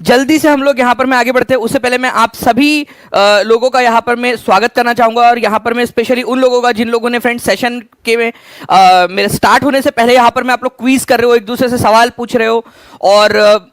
जल्दी से हम लोग यहाँ पर मैं आगे बढ़ते हैं उससे पहले मैं आप सभी लोगों का यहाँ पर मैं स्वागत करना चाहूंगा, और यहाँ पर मैं स्पेशली उन लोगों का जिन लोगों ने फ्रेंड्स सेशन के में मेरे स्टार्ट होने से पहले यहाँ पर मैं आप लोग क्विज कर रहे हो, एक दूसरे से सवाल पूछ रहे हो। और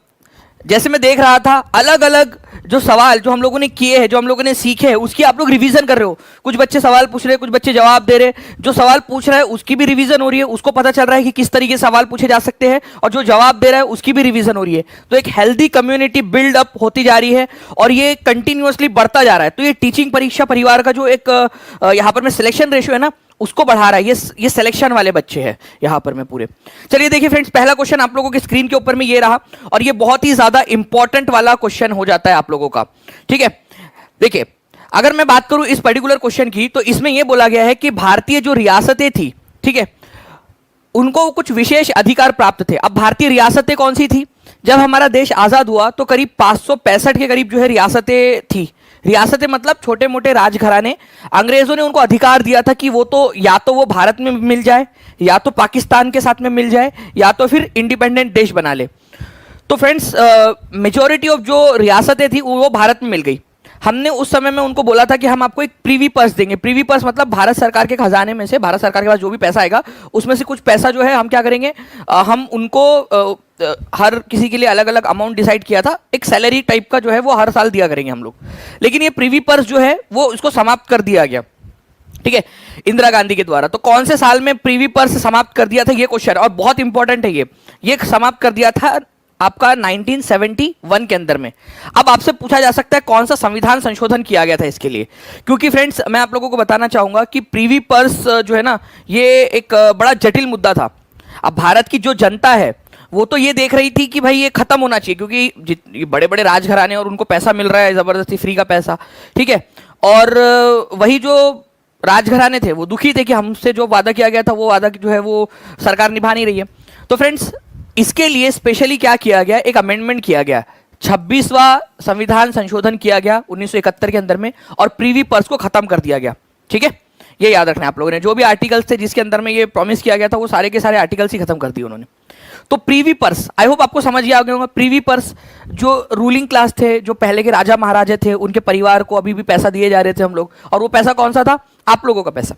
जैसे मैं देख रहा था अलग अलग जो सवाल जो हम लोगों ने किए हैं, जो हम लोगों ने सीखे हैं, उसकी आप लोग रिवीजन कर रहे हो। कुछ बच्चे सवाल पूछ रहे हैं, कुछ बच्चे जवाब दे रहे हैं। जो सवाल पूछ रहा है उसकी भी रिवीजन हो रही है, उसको पता चल रहा है कि किस तरीके से सवाल पूछे जा सकते हैं, और जो जवाब दे रहा है उसकी भी रिवीजन हो रही है। तो एक हेल्दी कम्युनिटी बिल्ड अप होती जा रही है और ये कंटिन्यूअसली बढ़ता जा रहा है। तो ये टीचिंग परीक्षा परिवार का जो एक यहाँ पर में सिलेक्शन रेशियो है ना, उसको बढ़ा रहा है। ये सिलेक्शन वाले बच्चे हैं यहां पर मैं पूरे। चलिए देखिए फ्रेंड्स, पहला क्वेश्चन आप लोगों की स्क्रीन के ऊपर में ये रहा, और ये बहुत ही ज्यादा इंपॉर्टेंट वाला क्वेश्चन हो जाता है आप लोगों का। ठीक है, देखिए अगर मैं बात करूं इस पर्टिकुलर क्वेश्चन की, तो इसमें यह बोला गया है कि भारतीय जो रियासतें थी, ठीक है, उनको कुछ विशेष अधिकार प्राप्त थे। अब भारतीय रियासतें कौन सी थी? जब हमारा देश आजाद हुआ तो करीब 565 के करीब जो है रियासतें थी। रियासतें मतलब छोटे मोटे राजघराने। अंग्रेजों ने उनको अधिकार दिया था कि वो तो या तो वो भारत में मिल जाए, या तो पाकिस्तान के साथ में मिल जाए, या तो फिर इंडिपेंडेंट देश बना ले। तो फ्रेंड्स मेजॉरिटी ऑफ जो रियासतें थी वो भारत में मिल गई। हमने उस समय में उनको बोला था कि हम आपको एक प्रीवी पर्स देंगे। प्रीवी पर्स मतलब भारत सरकार के खजाने में से, भारत सरकार के पास जो भी पैसा आएगा उसमें से कुछ पैसा जो है हम क्या करेंगे, हम उनको हर किसी के लिए अलग अलग अमाउंट डिसाइड किया था, एक सैलरी टाइप का जो है वो हर साल दिया करेंगे हम लोग। लेकिन ये प्रीवी पर्स जो है वो इसको समाप्त कर दिया गया, ठीक है, इंदिरा गांधी के द्वारा। तो कौन से साल में प्रीवी पर्स समाप्त कर दिया था ये क्वेश्चन, और बहुत इंपॉर्टेंट है ये समाप्त कर दिया था आपका 1971 के अंदर में। अब आपसे पूछा जा सकता है कौन सा संविधान संशोधन किया गया था इसके लिए, क्योंकि फ्रेंड्स मैं आप लोगों को बताना चाहूंगा कि प्रीवी पर्स जो है ना, ये एक बड़ा जटिल मुद्दा था। अब भारत की जो जनता है वो तो ये देख रही थी कि भाई ये खत्म होना चाहिए, क्योंकि बड़े बड़े राजघराने और उनको पैसा मिल रहा है जबरदस्ती, फ्री का पैसा, ठीक है। और वही जो राजघराने थे वो दुखी थे कि हमसे जो वादा किया गया था वो वादा जो है वो सरकार निभा नहीं रही है। तो फ्रेंड्स इसके लिए स्पेशली क्या किया गया, एक अमेंडमेंट किया गया, 26वां संविधान संशोधन किया गया 1971 के अंदर में, और प्रीवी पर्स को खत्म कर दिया गया। ठीक है, ये याद रखना है आप लोगों ने। जो भी आर्टिकल्स थे जिसके अंदर में ये प्रॉमिस किया गया था वो सारे के सारे आर्टिकल्स ही खत्म कर दिए उन्होंने। तो प्रीवी पर्स, आई होप आपको समझ आ गया होगा। प्रीवी पर्स जो रूलिंग क्लास थे, जो पहले के राजा महाराजा थे, उनके परिवार को अभी भी पैसा दिए जा रहे थे हम लोग, और वो पैसा कौन सा था? आप लोगों का पैसा।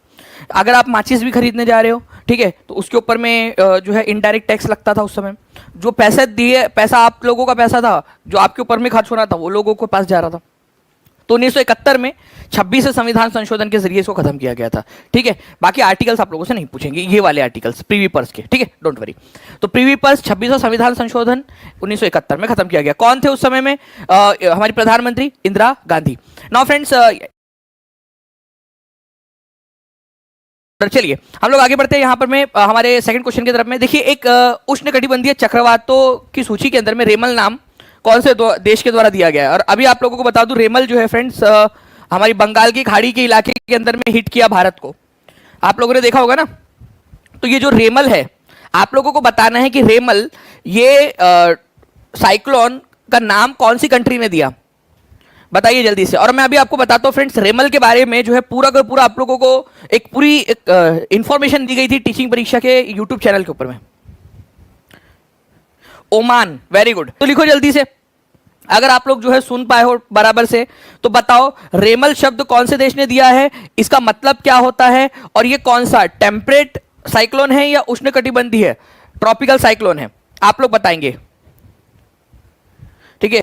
अगर आप माचिस भी खरीदने जा रहे हो, ठीक है, तो उसके ऊपर में जो है इनडायरेक्ट टैक्स लगता था उस समय। जो पैसे दिए, पैसा आप लोगों का पैसा था, जो आपके ऊपर में खर्च होना था वो लोगों के पास जा रहा था। तो 1971 में 26वें संविधान संशोधन के जरिए इसको खत्म किया गया था। ठीक है, बाकी आर्टिकल्स आप लोगों से नहीं पूछेंगे, ये वाले आर्टिकल्स प्रीवी पर्स के, ठीक है, डोंट वरी। तो प्रीवी पर्स 26वां संविधान संशोधन 1971 में खत्म किया गया। कौन थे उस समय में? हमारी प्रधानमंत्री इंदिरा गांधी। नाउ फ्रेंड्स चलिए हम लोग आगे बढ़ते हैं यहाँ पर मैं हमारे सेकंड क्वेश्चन की तरफ में। देखिए एक उष्णकटिबंधीय चक्रवातों की सूची के अंदर में रेमल नाम कौन से देश के द्वारा दिया गया है? और अभी आप लोगों को बता दूं, रेमल जो है फ्रेंड्स हमारी बंगाल की खाड़ी के इलाके के अंदर में हिट किया भारत को। आप लोगों ने देखा होगा ना। तो ये जो रेमल है, आप लोगों को बताना है कि रेमल ये साइक्लोन का नाम कौन सी कंट्री ने दिया, बताइए जल्दी से। और मैं अभी आपको बताता हूँ फ्रेंड्स, रेमल के बारे में जो है पूरा का पूरा आप लोगों को एक पूरी इंफॉर्मेशन दी गई थी टीचिंग परीक्षा के यूट्यूब चैनल के ऊपर में। Oman, very good. तो लिखो जल्दी से, अगर आप लोग जो है सुन पाए हो बराबर से, तो बताओ रेमल शब्द कौन से देश ने दिया है, इसका मतलब क्या होता है, और ये कौन सा टेम्परेट साइक्लोन है या उष्णकटिबंधीय है, ट्रॉपिकल साइक्लोन है? आप लोग बताएंगे, ठीक है।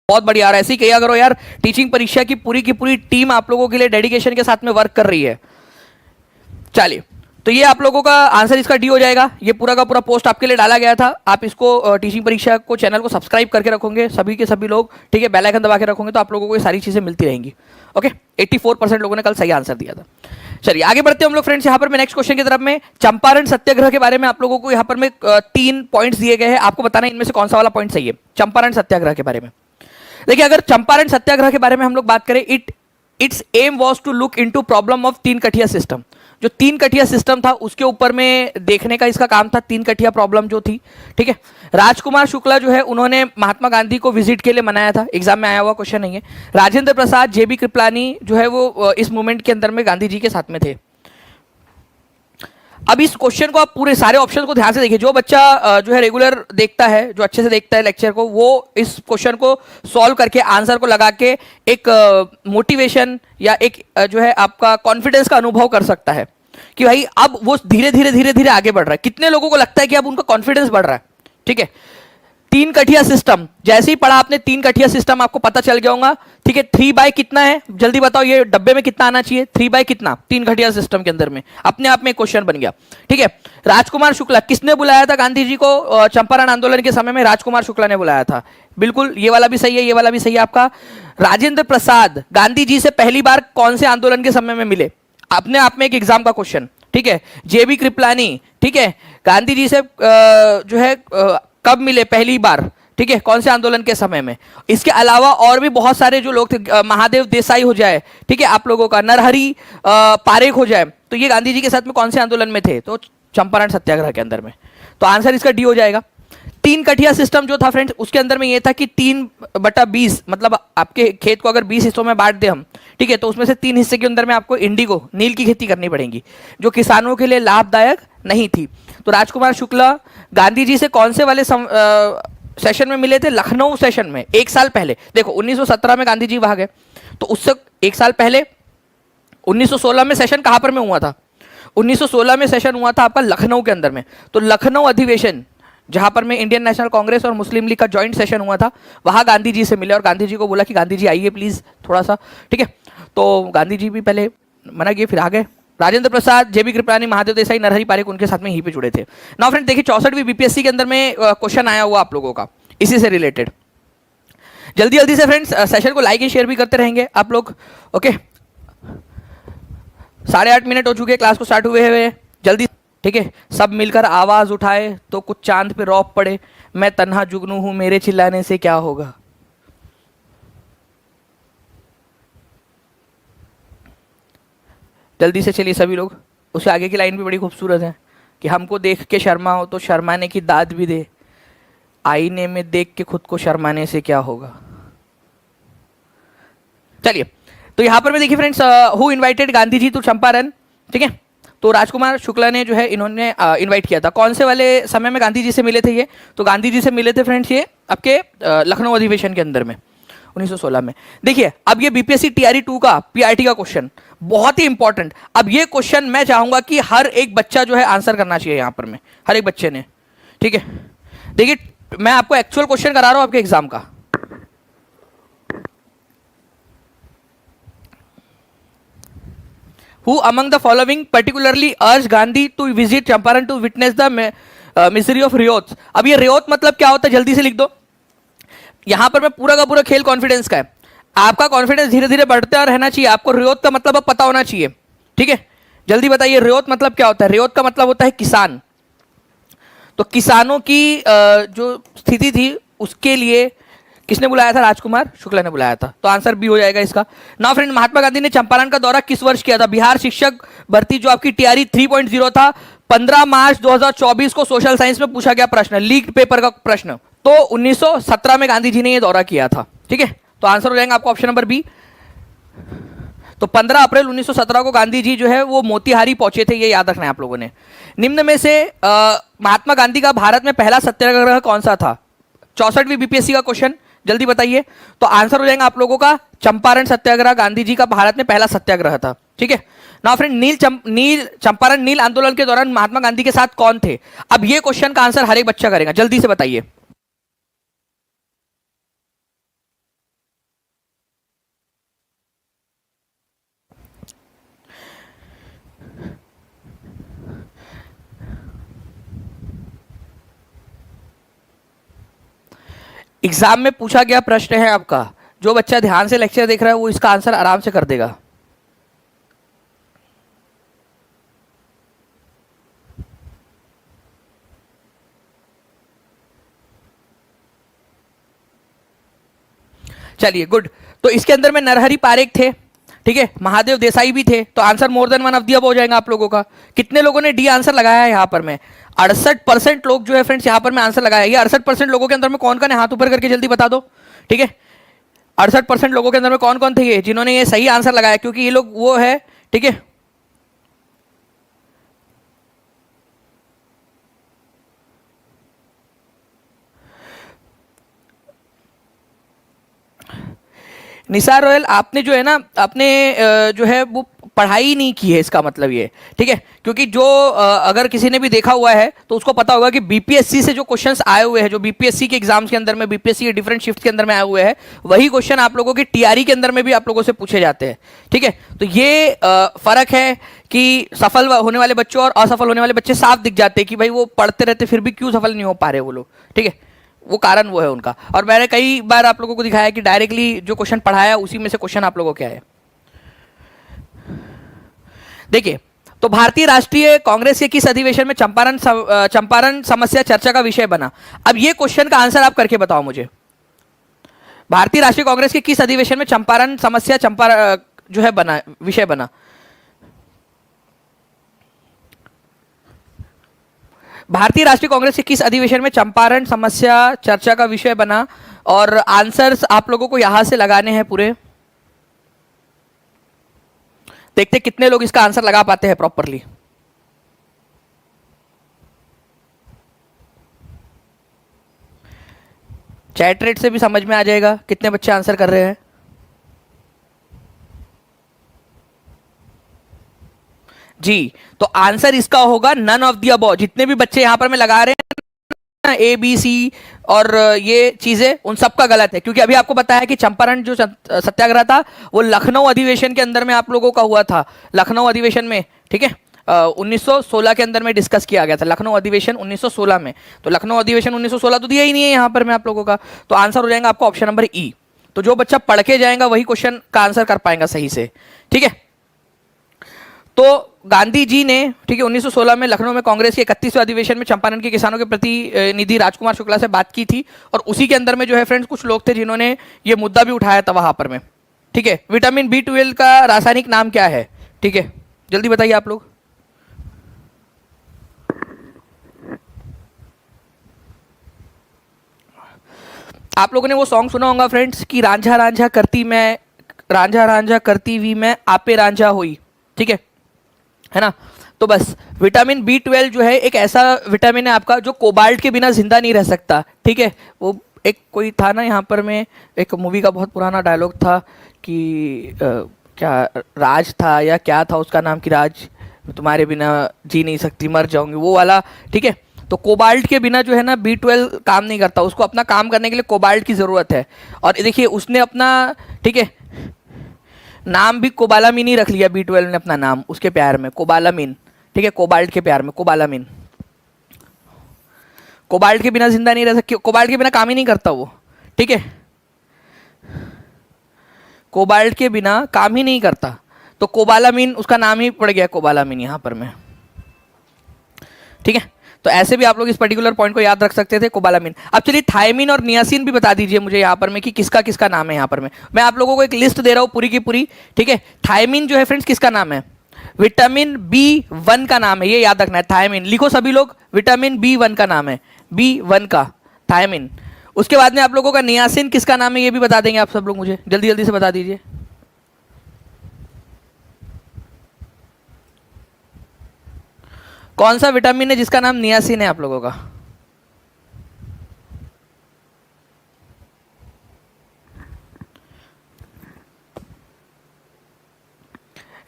बहुत बढ़िया, और ऐसे ही किया करो यार। टीचिंग परीक्षा की पूरी टीम आप लोगों के लिए डेडिकेशन के साथ में वर्क कर रही है। चलिए, तो ये आप लोगों का आंसर इसका डी हो जाएगा। ये पूरा का पूरा पोस्ट आपके लिए डाला गया था। आप इसको टीचिंग परीक्षा को चैनल को सब्सक्राइब करके रखोगे सभी के सभी लोग, ठीक है, बेल आइकन दबा के रखोगे तो आप लोगों को ये सारी चीजें मिलती रहेंगी। ओके, 84% लोगों ने कल सही आंसर दिया था। चलिए आगे बढ़ते हैं हम लोग फ्रेंड्स। यहाँ पर मैं नेक्स्ट क्वेश्चन की तरफ में, चंपारण सत्याग्रह के बारे में आप लोगों को यहाँ पर में 3 पॉइंट्स दिए गए हैं। आपको बताना है इनमें से कौन सा वाला पॉइंट सही है चंपारण सत्याग्रह के बारे में। देखिए अगर चंपारण सत्याग्रह के बारे में हम लोग बात करें, its aim was to look into problem of 3 kathia system. जो 3 कठिया सिस्टम था उसके ऊपर में देखने का इसका काम था, 3 कठिया प्रॉब्लम जो थी, ठीक है। राजकुमार शुक्ला जो है उन्होंने महात्मा गांधी को विजिट के लिए मनाया था, एग्जाम में आया हुआ क्वेश्चन नहीं है। राजेंद्र प्रसाद, जेबी कृपलानी जो है वो इस मूवमेंट के अंदर में गांधी जी के साथ में थे। अब इस क्वेश्चन को आप पूरे सारे ऑप्शन को ध्यान से देखिए। जो बच्चा जो है रेगुलर देखता है, जो अच्छे से देखता है लेक्चर को, वो इस क्वेश्चन को सॉल्व करके आंसर को लगा के एक मोटिवेशन या एक जो है आपका कॉन्फिडेंस का अनुभव कर सकता है कि भाई अब वो धीरे धीरे धीरे धीरे आगे बढ़ रहा है। कितने लोगों को लगता है कि अब उनका कॉन्फिडेंस बढ़ रहा है? ठीक है, तीन कठिया सिस्टम जैसे ही पढ़ा आपने, तीन कठिया सिस्टम आपको पता चल गया होगा। ठीक है, 3 बाय कितना है जल्दी बताओ, ये डब्बे में कितना आना चाहिए? 3 बाय कितना? तीन कठिया सिस्टम के अंदर में अपने आप में एक क्वेश्चन बन गया। ठीक है, राजकुमार शुक्ला किसने बुलाया था गांधी जी को चंपारण आंदोलन के समय में? राजकुमार शुक्ला ने बुलाया था। बिल्कुल, ये वाला भी सही है, ये वाला भी सही है आपका। राजेंद्र प्रसाद गांधी जी से पहली बार कौन से आंदोलन के समय में मिले? अपने आप में एक एग्जाम का क्वेश्चन। ठीक है, जेबी कृपलानी, ठीक है, गांधी जी से जो है कब मिले पहली बार? ठीक है, कौन से आंदोलन के समय में? इसके अलावा और भी बहुत सारे जो लोग थे, महादेव देसाई हो जाए, ठीक है, आप लोगों का नरहरि पारेख हो जाए, तो ये गांधी जी के साथ में कौन से आंदोलन में थे? तो चंपारण सत्याग्रह के अंदर में। तो आंसर इसका डी हो जाएगा। तीन कठिया सिस्टम जो था फ्रेंड्स, उसके अंदर में ये था कि 3/20, मतलब आपके खेत को अगर 20 हिस्सों में बांट दे हम, ठीक है, तो उसमें से 3 हिस्से के अंदर में आपको इंडिगो नील की खेती करनी पड़ेगी, जो किसानों के लिए लाभदायक नहीं थी। तो राजकुमार शुक्ला गांधी जी से कौन से वाले सेशन में मिले थे? लखनऊ सेशन में, एक साल पहले। देखो 1917 में गांधी जी वहां गए, तो उससे एक साल पहले 1916 में सेशन कहां पर में हुआ था? 1916 में सेशन हुआ था आपका लखनऊ के अंदर में। तो लखनऊ अधिवेशन, जहां पर में इंडियन नेशनल कांग्रेस और मुस्लिम लीग का जॉइंट सेशन हुआ था, वहां गांधी जी से मिले और गांधी जी को बोला कि गांधी जी आइए प्लीज थोड़ा सा। ठीक है, तो गांधी जी भी पहले मना किए, फिर आ गए। राजेंद्र प्रसाद, जेबी कृपलानी, महादेव देसाई, नरहरि पारेख उनके साथ में यहीं पे जुड़े थे। नाउ फ्रेंड देखिए 64वीं बीपीएससी के अंदर में क्वेश्चन आया हुआ आप लोगों का इसी से रिलेटेड। जल्दी जल्दी से फ्रेंड्स सेशन को लाइक एंड शेयर भी करते रहेंगे आप लोग। ओके, 8:30 मिनट हो चुके क्लास को स्टार्ट हुए हुए, जल्दी। ठीक है, सब मिलकर आवाज उठाए तो कुछ चांद पे रौब पड़े, मैं तन्हा जुगनू हूं, मेरे चिल्लाने से क्या होगा। जल्दी से चलिए सभी लोग। उससे आगे की लाइन भी बड़ी खूबसूरत है कि हमको देख के शर्मा हो तो शर्माने की दाद भी दे, आईने में देख के खुद को शर्माने से क्या होगा। चलिए, तो यहां पर मैं देखिए friends, who invited Gandhi ji to Champaran? ठीक है, तो राजकुमार शुक्ला ने जो है इन्होंने इनवाइट किया था। कौन से वाले समय में गांधी जी से मिले थे ये? तो गांधी जी से मिले थे फ्रेंड्स ये आपके लखनऊ अधिवेशन के अंदर में 1916 में। देखिए अब ये बीपीएससी टीआरई 2 का पीआरटी का क्वेश्चन बहुत ही इंपॉर्टेंट। अब ये क्वेश्चन मैं चाहूंगा कि हर एक बच्चा जो है आंसर करना चाहिए यहां पर में, हर एक बच्चे ने। ठीक है, देखिए मैं आपको एक्चुअल क्वेश्चन करा रहा हूं आपके एग्जाम का। Who among the following particularly urged Gandhi to visit Champaran to witness the misery of riots? अब ये रियोत मतलब क्या होता है जल्दी से लिख दो। यहां पर मैं पूरा का पूरा खेल कॉन्फिडेंस का है। आपका कॉन्फिडेंस धीरे धीरे बढ़ता रहना चाहिए। आपको रियोत का मतलब अब पता होना चाहिए। ठीक है, जल्दी बताइए रियोत मतलब क्या होता है? रियोत का मतलब होता है किसान। तो किसानों की जो स्थिति थी उसके लिए किसने बुलाया था? राजकुमार शुक्ला ने बुलाया था। तो आंसर बी हो जाएगा इसका। नाउ फ्रेंड, महात्मा गांधी ने चंपारण का दौरा किस वर्ष किया था? बिहार शिक्षक भर्ती जो आपकी टीआरई 3.0 था, 15 मार्च 2024 को सोशल साइंस में पूछा गया प्रश्न, लीक्ड पेपर का प्रश्न। तो 1917 में गांधी जी ने यह दौरा किया था। ठीक है, तो आंसर हो जाएगा आपको ऑप्शन नंबर बी। तो 15 अप्रैल 1917 को गांधी जी जो है वो मोतिहारी पहुंचे थे, ये याद रखना है आप लोगों ने। निम्न में से महात्मा गांधी का भारत में पहला सत्याग्रह कौन सा था? 64वीं बीपीएससी का क्वेश्चन, जल्दी बताइए। तो आंसर हो जाएगा आप लोगों का चंपारण सत्याग्रह, गांधी जी का भारत में पहला सत्याग्रह था। ठीक है, नाउ फ्रेंड चंपारण नील आंदोलन के दौरान महात्मा गांधी के साथ कौन थे? अब ये क्वेश्चन का आंसर हर एक बच्चा करेगा, जल्दी से बताइए। एग्जाम में पूछा गया प्रश्न है आपका, जो बच्चा ध्यान से लेक्चर देख रहा है वो इसका आंसर आराम से कर देगा। चलिए गुड। तो इसके अंदर में नरहरि पारेख थे, ठीक है, महादेव देसाई भी थे। तो answer more than one of दी अब हो जाएगा आप लोगों का। कितने लोगों ने डी आंसर लगाया है यहाँ पर में? 68% लोग जो है फ्रेंड्स यहाँ पर में आंसर लगाया। ये 68% लोगों के अंदर में कौन कौन है? हाथ ऊपर करके जल्दी बता दो। ठीक है, 68% लोगों के अंदर में कौन कौन थे ये जिन्होंने ये सही आंसर लगाया? क्योंकि ये लोग वो है, ठीक है, निसार रोयल, आपने जो है ना, आपने जो है वो पढ़ाई ही नहीं की है, इसका मतलब ये, ठीक है। क्योंकि जो अगर किसी ने भी देखा हुआ है तो उसको पता होगा कि बीपीएससी से जो क्वेश्चंस आए हुए हैं, जो बीपीएससी के एग्जाम्स के अंदर में, बीपीएससी के डिफरेंट शिफ्ट के अंदर में आए हुए हैं, वही क्वेश्चन आप लोगों की टीआरई के अंदर में भी आप लोगों से पूछे जाते हैं, ठीक है। तो ये फर्क है कि सफल होने वाले बच्चों और असफल होने वाले बच्चे साफ दिख जाते हैं कि भाई वो पढ़ते रहते फिर भी क्यों सफल नहीं हो पा रहे वो लोग, ठीक है। वो कारण वो है उनका। और मैंने कई बार आप लोगों को दिखाया कि डायरेक्टली जो क्वेश्चन पढ़ाया उसी में से क्वेश्चन आप लोगों को क्या है। देखिए, तो भारतीय राष्ट्रीय कांग्रेस के किस अधिवेशन में चंपारण समस्या चर्चा का विषय बना? अब ये क्वेश्चन का आंसर आप करके बताओ मुझे। भारतीय राष्ट्रीय कांग्रेस के किस अधिवेशन में चंपारण समस्या जो है बना, विषय बना? भारतीय राष्ट्रीय कांग्रेस के किस अधिवेशन में चंपारण समस्या चर्चा का विषय बना? और आंसर्स आप लोगों को यहां से लगाने हैं पूरे। देखते कितने लोग इसका आंसर लगा पाते हैं प्रॉपरली। चैट रेट से भी समझ में आ जाएगा कितने बच्चे आंसर कर रहे हैं। जी, तो आंसर इसका होगा नन ऑफ दी अबव। जितने भी बच्चे यहां पर मैं लगा रहे हैं ए बी सी और ये चीजें, उन सब का गलत है। क्योंकि अभी आपको बताया कि चंपारण जो सत्याग्रह था वो लखनऊ अधिवेशन के अंदर में आप लोगों का हुआ था, लखनऊ अधिवेशन में, ठीक है। 1916 के अंदर में डिस्कस किया गया था, लखनऊ अधिवेशन 1916 में। तो लखनऊ अधिवेशन 1916 तो दिया ही नहीं है यहाँ पर मैं आप लोगों का, तो आंसर हो जाएगा आपका ऑप्शन नंबर ई। तो जो बच्चा पढ़ के जाएगा वही क्वेश्चन का आंसर कर पाएगा सही से, ठीक है। तो गांधी जी ने, ठीक है, 1916 में लखनऊ में कांग्रेस के 31वें अधिवेशन में चंपारण के किसानों के प्रतिनिधि राजकुमार शुक्ला से बात की थी। और उसी के अंदर में जो है फ्रेंड्स कुछ लोग थे जिन्होंने ये मुद्दा भी उठाया था वहां पर में, ठीक है। विटामिन B12 का रासायनिक नाम क्या है? ठीक है, जल्दी बताइए आप लोग। आप लोगों ने वो सॉन्ग सुना होगा फ्रेंड्स कि रांझा रांझा करती मैं, रांझा रांझा करती हुई मैं आपे रांझा हुई, ठीक है ना। तो बस विटामिन B12 जो है एक ऐसा विटामिन है आपका जो कोबाल्ट के बिना जिंदा नहीं रह सकता, ठीक है। वो एक कोई था ना यहाँ पर में, एक मूवी का बहुत पुराना डायलॉग था कि क्या राज था या क्या था उसका नाम, कि राज तुम्हारे बिना जी नहीं सकती मर जाऊंगी, वो वाला, ठीक है। तो कोबाल्ट के बिना जो है ना B12 काम नहीं करता, उसको अपना काम करने के लिए कोबाल्ट की ज़रूरत है। और देखिए उसने अपना, ठीक है, नाम भी कोबालामीन ही रख लिया B12 ने अपना नाम, उसके प्यार में कोबालामीन, ठीक है, कोबाल्ट के प्यार में कोबालामीन। कोबाल्ट के बिना जिंदा नहीं रह सकती, कोबाल्ट के बिना काम ही नहीं करता वो, ठीक है, कोबाल्ट के बिना काम ही नहीं करता। तो कोबालामीन उसका नाम ही पड़ गया कोबालामीन यहाँ पर में, ठीक है। तो ऐसे भी आप लोग इस पर्टिकुलर पॉइंट को याद रख सकते थे, कोबालामीन। अब चलिए थायमीन और नियासिन भी बता दीजिए मुझे यहाँ पर में कि किसका किसका नाम है यहाँ पर में। मैं आप लोगों को एक लिस्ट दे रहा हूँ पूरी की पूरी, ठीक है। थायमीन जो है फ्रेंड्स किसका नाम है? विटामिन B1 का नाम है, ये याद रखना है। थायमीन लिखो सभी लोग, विटामिन B1 का नाम है, B1 का थायमीन। उसके बाद में आप लोगों का नियासिन किसका नाम है ये भी बता देंगे आप सब लोग, मुझे जल्दी जल्दी से बता दीजिए। कौन सा विटामिन है जिसका नाम नियासिन है आप लोगों का?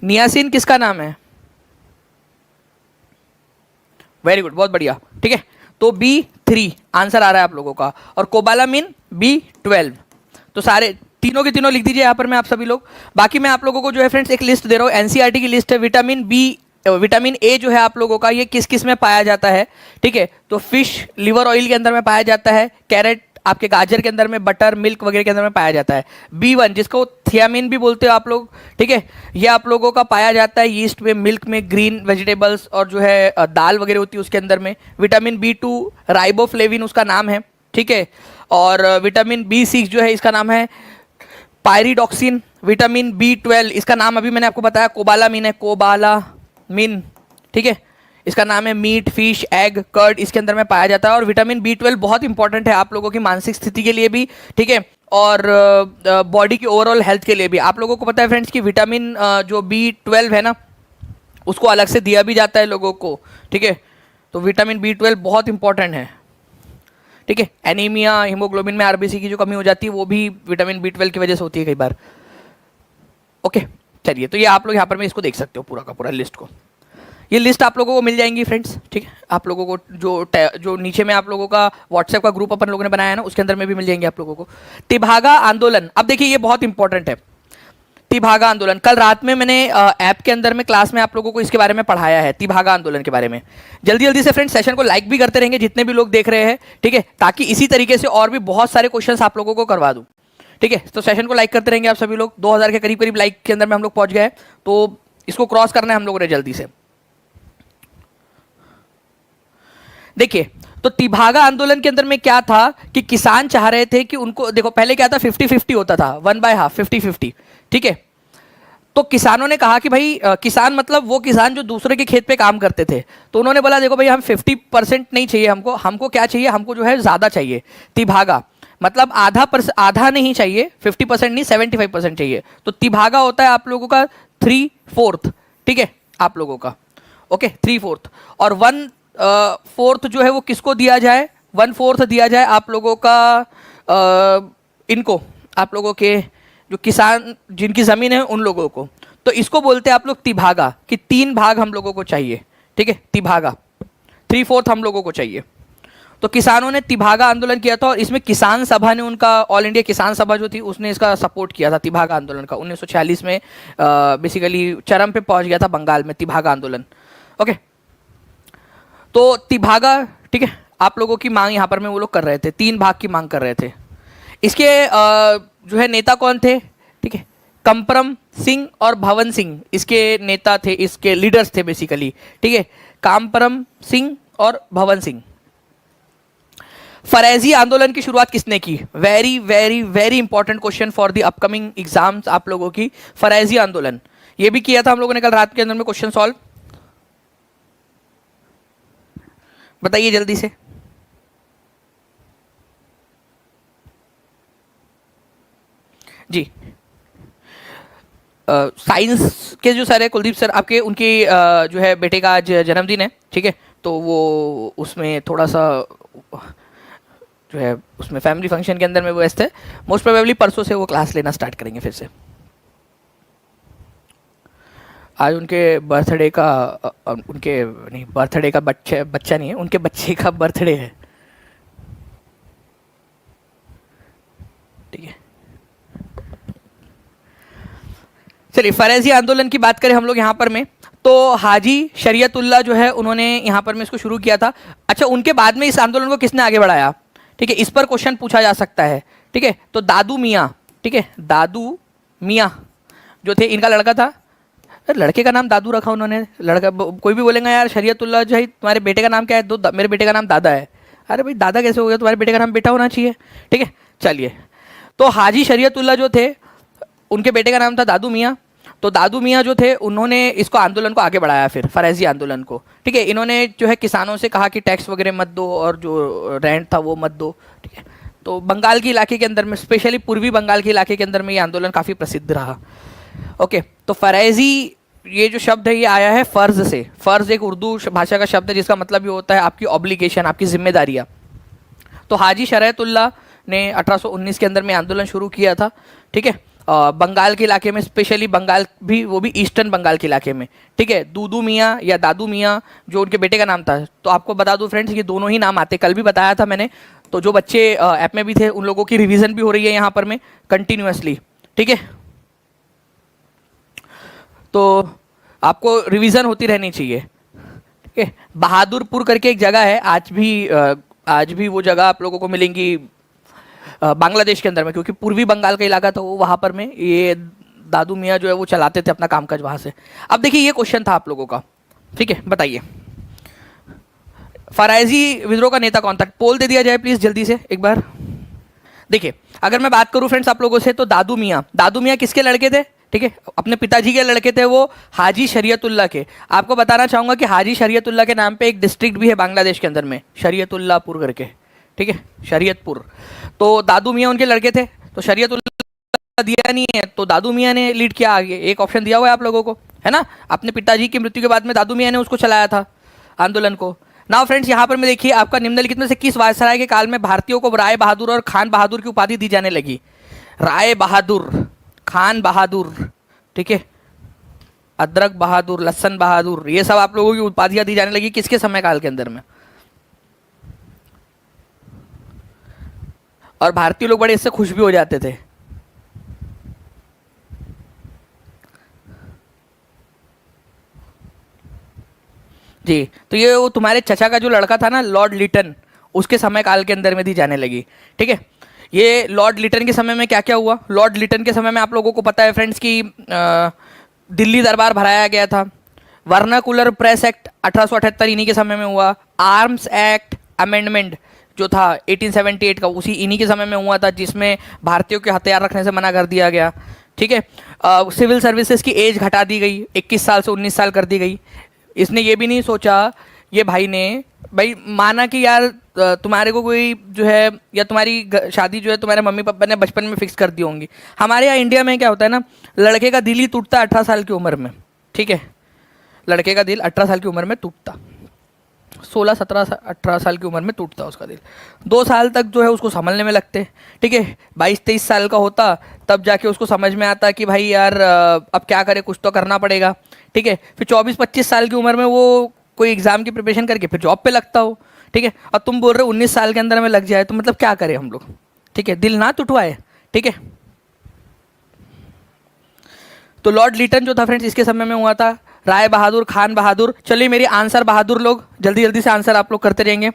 नियासिन किसका नाम है? वेरी गुड, बहुत बढ़िया, ठीक है। तो B3 आंसर आ रहा है आप लोगों का, और कोबालामिन B12। तो सारे तीनों के तीनों लिख दीजिए यहाँ पर मैं आप सभी लोग। बाकी मैं आप लोगों को जो है फ्रेंड्स एक लिस्ट दे रहा हूँ, एनसीईआरटी की लिस्ट है। विटामिन ए जो है आप लोगों का ये किस किस में पाया जाता है, ठीक है। तो फिश लिवर ऑयल के अंदर में पाया जाता है, कैरेट आपके गाजर के अंदर में, बटर मिल्क वगैरह के अंदर में पाया जाता है। B1 जिसको थियामिन भी बोलते हो आप लोग, ठीक है, ये आप लोगों का पाया जाता है यीस्ट में, मिल्क में, ग्रीन वेजिटेबल्स और जो है दाल वगैरह होती है उसके अंदर में। विटामिन B2 राइबोफ्लेविन उसका नाम है, ठीक है। और विटामिन B6 जो है इसका नाम है पायरिडॉक्सिन। विटामिन B12 इसका नाम अभी मैंने आपको बताया कोबालामिन है, कोबालामिन, ठीक है। इसका नाम है मीट, फिश, एग, कर्ड इसके अंदर में पाया जाता है। और विटामिन B12 बहुत इंपॉर्टेंट है आप लोगों की मानसिक स्थिति के लिए भी, ठीक है, और बॉडी की ओवरऑल हेल्थ के लिए भी। आप लोगों को पता है फ्रेंड्स कि विटामिन जो B12 है ना उसको अलग से दिया भी जाता है लोगों को, ठीक है। तो विटामिन B12 बहुत इंपॉर्टेंट है, ठीक है। एनीमिया, हीमोग्लोबिन में आरबीसी की जो कमी हो जाती है वो भी विटामिन B12 की वजह से होती है कई बार। ओके, चलिए, तो ये आप लोग यहाँ पर मैं इसको देख सकते हो पूरा का पूरा लिस्ट को। ये लिस्ट आप लोगों को मिल जाएंगी फ्रेंड्स, ठीक है। आप लोगों को जो नीचे में आप लोगों का व्हाट्सएप का ग्रुप अपन लोगों ने बनाया है ना, उसके अंदर में भी मिल जाएंगे आप लोगों को। तिभागा आंदोलन, अब देखिए ये बहुत इंपॉर्टेंट है। तिभागा आंदोलन, कल रात में मैंने ऐप के अंदर में क्लास में आप लोगों को इसके बारे में पढ़ाया है, तिभागा आंदोलन के बारे में। जल्दी जल्दी से फ्रेंड्स सेशन को लाइक भी करते रहेंगे जितने भी लोग देख रहे हैं, ठीक है, ताकि इसी तरीके से और भी बहुत सारे क्वेश्चंस आप लोगों को करवा दूं, ठीक है। तो सेशन को लाइक करते रहेंगे आप सभी लोग। 2000 के करीब करीब लाइक के अंदर में हम लोग पहुंच गए, तो इसको क्रॉस करना है हम लोगों ने जल्दी से। देखिए, तो तिभागा आंदोलन के अंदर में क्या था कि किसान चाह रहे थे कि उनको, देखो पहले क्या था, 50-50 होता था, 1/2, 50-50, ठीक है। तो किसानों ने कहा कि भाई किसान मतलब वो किसान जो दूसरे के खेत पे काम करते थे, तो उन्होंने बोला देखो भाई हम 50% नहीं चाहिए, हमको क्या चाहिए, हमको जो है ज़्यादा चाहिए। तिभागा मतलब आधा नहीं चाहिए, 50% नहीं, 75% चाहिए। तो तिभागा होता है आप लोगों का 3/4, ठीक है, आप लोगों का, ओके, 3/4। और 1/4 जो है वो किसको दिया जाए, 1/4 दिया जाए आप लोगों का इनको, आप लोगों के जो किसान जिनकी ज़मीन है उन लोगों को। तो इसको बोलते हैं आप लोग तिभागा, कि 3 भाग हम लोगों को चाहिए, ठीक है, तिभागा 3/4 हम लोगों को चाहिए। तो किसानों ने तिभागा आंदोलन किया था, और इसमें किसान सभा ने, उनका ऑल इंडिया किसान सभा जो थी उसने इसका सपोर्ट किया था, तिभागा आंदोलन का। 1946 में बेसिकली चरम पे पहुंच गया था बंगाल में तिभागा आंदोलन, ओके। तो तिभागा, ठीक है, आप लोगों की मांग यहाँ पर में वो लोग कर रहे थे, 3 भाग की मांग कर रहे थे। इसके जो है नेता कौन थे, ठीक है, कंपरम सिंह और भवन सिंह इसके नेता थे, इसके लीडर्स थे बेसिकली, ठीक है, कामपरम सिंह और भवन सिंह। फरेजी आंदोलन की शुरुआत किसने की, very very very important question for the upcoming exams आप लोगों की। फरेजी आंदोलन ये भी किया था हम लोगों ने कल रात के अंदर में क्वेश्चन सॉल्व, बताइए जल्दी से। जी, साइंस के जो सर है कुलदीप सर आपके, उनकी जो है बेटे का आज जन्मदिन है, ठीक है, तो वो उसमें थोड़ा सा जो है उसमें फैमिली फंक्शन के अंदर में वो व्यस्त है। मोस्ट प्रोबेबली परसों से वो क्लास लेना स्टार्ट करेंगे फिर से। आज उनके बर्थडे का उनके नहीं, बर्थडे का बच्चा नहीं है, उनके बच्चे का बर्थडे है, ठीक है। चलिए, फरेजी आंदोलन की बात करें हम लोग यहाँ पर में, तो हाजी शरीयतुल्लाह जो है उन्होंने यहाँ पर में इसको शुरू किया था। अच्छा, उनके बाद में इस आंदोलन को किसने आगे बढ़ाया, ठीक है, इस पर क्वेश्चन पूछा जा सकता है, ठीक है। तो दादू मियाँ, ठीक है, दादू मियाँ जो थे, इनका लड़का था, लड़के का नाम दादू रखा उन्होंने, लड़का कोई भी बोलेगा यार शरीयतुल्लाह जो है तुम्हारे बेटे का नाम क्या है, मेरे बेटे का नाम दादा है। अरे भाई दादा कैसे हो गया, तुम्हारे बेटे का नाम बेटा होना चाहिए, ठीक है। चलिए, तो हाजी शरीयतुल्लाह जो थे उनके बेटे का नाम था दादू मियाँ। तो दादू मियाँ जो थे उन्होंने इसको आंदोलन को आगे बढ़ाया, फिर फरेजी आंदोलन को, ठीक है। इन्होंने जो है किसानों से कहा कि टैक्स वगैरह मत दो और जो रेंट था वो मत दो, ठीक है। तो बंगाल के इलाके के अंदर में, स्पेशली पूर्वी बंगाल के इलाके के अंदर में ये आंदोलन काफ़ी प्रसिद्ध रहा, ओके। तो फरेजी ये जो शब्द है ये आया है फ़र्ज से। फ़र्ज एक उर्दू भाषा का शब्द है जिसका मतलब ये होता है आपकी ऑब्लिगेशन, आपकी जिम्मेदारियाँ। तो हाजी शरीयतुल्लाह ने 1819 के अंदर में आंदोलन शुरू किया था, ठीक है, बंगाल के इलाके में, स्पेशली बंगाल भी, वो भी ईस्टर्न बंगाल के इलाके में, ठीक है। दूदू मियाँ या दादू मियाँ जो उनके बेटे का नाम था। तो आपको बता दूं फ्रेंड्स, ये दोनों ही नाम आते, कल भी बताया था मैंने। तो जो बच्चे ऐप में भी थे उन लोगों की रिवीजन भी हो रही है यहाँ पर में कंटिन्यूसली, ठीक है। तो आपको रिवीजन होती रहनी चाहिए, ठीक है। बहादुरपुर करके एक जगह है, आज भी वो जगह आप लोगों को मिलेंगी बांग्लादेश के अंदर में, क्योंकि पूर्वी बंगाल का इलाका था वो, वहाँ पर में ये दादू मियाँ जो है वो चलाते थे अपना कामकाज वहाँ से। अब देखिए ये क्वेश्चन था आप लोगों का, ठीक है, बताइए फरेजी विद्रोह का नेता कौन था, पोल दे दिया जाए प्लीज़ जल्दी से एक बार। देखिए, अगर मैं बात करूँ फ्रेंड्स आप लोगों से, तो दादू मियाँ किसके लड़के थे, ठीक है, अपने पिताजी के लड़के थे वो, हाजी शरीयतुल्लाह के। आपको बताना चाहूँगा कि हाजी शरीयतुल्लाह के नाम पे एक डिस्ट्रिक्ट भी है बांग्लादेश के अंदर में, शरीयतुल्लाहपुर करके, ठीक है, शरीयतपुर। तो दादू मियाँ उनके लड़के थे। तो शरीयतुल्लाह दिया नहीं है तो दादू मियाँ ने लीड किया आगे, एक ऑप्शन दिया हुआ है आप लोगों को, है ना। अपने पिताजी की मृत्यु के बाद में दादू मियाँ ने उसको चलाया था आंदोलन को। नाउ फ्रेंड्स, यहाँ पर में देखिए आपका निम्नलिखित में से किस वायसराय के काल में भारतीयों को राय बहादुर और खान बहादुर की उपाधि दी जाने लगी? राय बहादुर, खान बहादुर, ठीक है, अदरक बहादुर, लहसन बहादुर, ये सब आप लोगों की उपाधियां दी जाने लगी किसके समय काल के अंदर में? और भारतीय लोग बड़े इससे खुश भी हो जाते थे। जी, तो ये वो तुम्हारे चचा का जो लड़का था ना, लॉर्ड लिटन, उसके समय काल के अंदर में दी जाने लगी। ठीक है, ये लॉर्ड लिटन के समय में क्या क्या हुआ? लॉर्ड लिटन के समय में आप लोगों को पता है फ्रेंड्स कि दिल्ली दरबार भराया गया था। वर्नाकुलर प्रेस एक्ट 1878 इन्हीं के समय में हुआ। आर्म्स एक्ट अमेंडमेंट जो था 1878 का, उसी इन्हीं के समय में हुआ था, जिसमें भारतीयों के हथियार रखने से मना कर दिया गया। ठीक है, सिविल सर्विसेज की एज घटा दी गई, 21 साल से 19 साल कर दी गई। इसने ये भी नहीं सोचा, ये भाई ने भाई माना कि यार तुम्हारे को कोई जो है, या तुम्हारी शादी जो है तुम्हारे मम्मी पापा ने बचपन में फिक्स कर दी होंगी। हमारे यहाँ इंडिया में क्या होता है ना, लड़के का दिल ही टूटता 18 साल की उम्र में। ठीक है, लड़के का दिल 18 साल की उम्र में टूटता, 16 17 18 साल की उम्र में टूटता उसका दिल। 2 साल तक जो है उसको संभलने में लगते। ठीक है, 22-23 साल का होता तब जाके उसको समझ में आता कि भाई यार अब क्या करे, कुछ तो करना पड़ेगा। ठीक है, फिर 24-25 साल की उम्र में वो कोई एग्जाम की प्रिपरेशन करके फिर जॉब पे लगता हो। ठीक है, और तुम बोल रहे हो 19 साल के अंदर में लग जाए, तो मतलब क्या करें हम लोग? ठीक है, दिल ना टूटवाए। ठीक है, तो लॉर्ड लिटन जो था फ्रेंड्स, इसके समय में हुआ था। राय बहादुर, खान बहादुर। चलिए मेरी आंसर बहादुर लोग जल्दी जल्दी से आंसर आप लोग करते रहेंगे,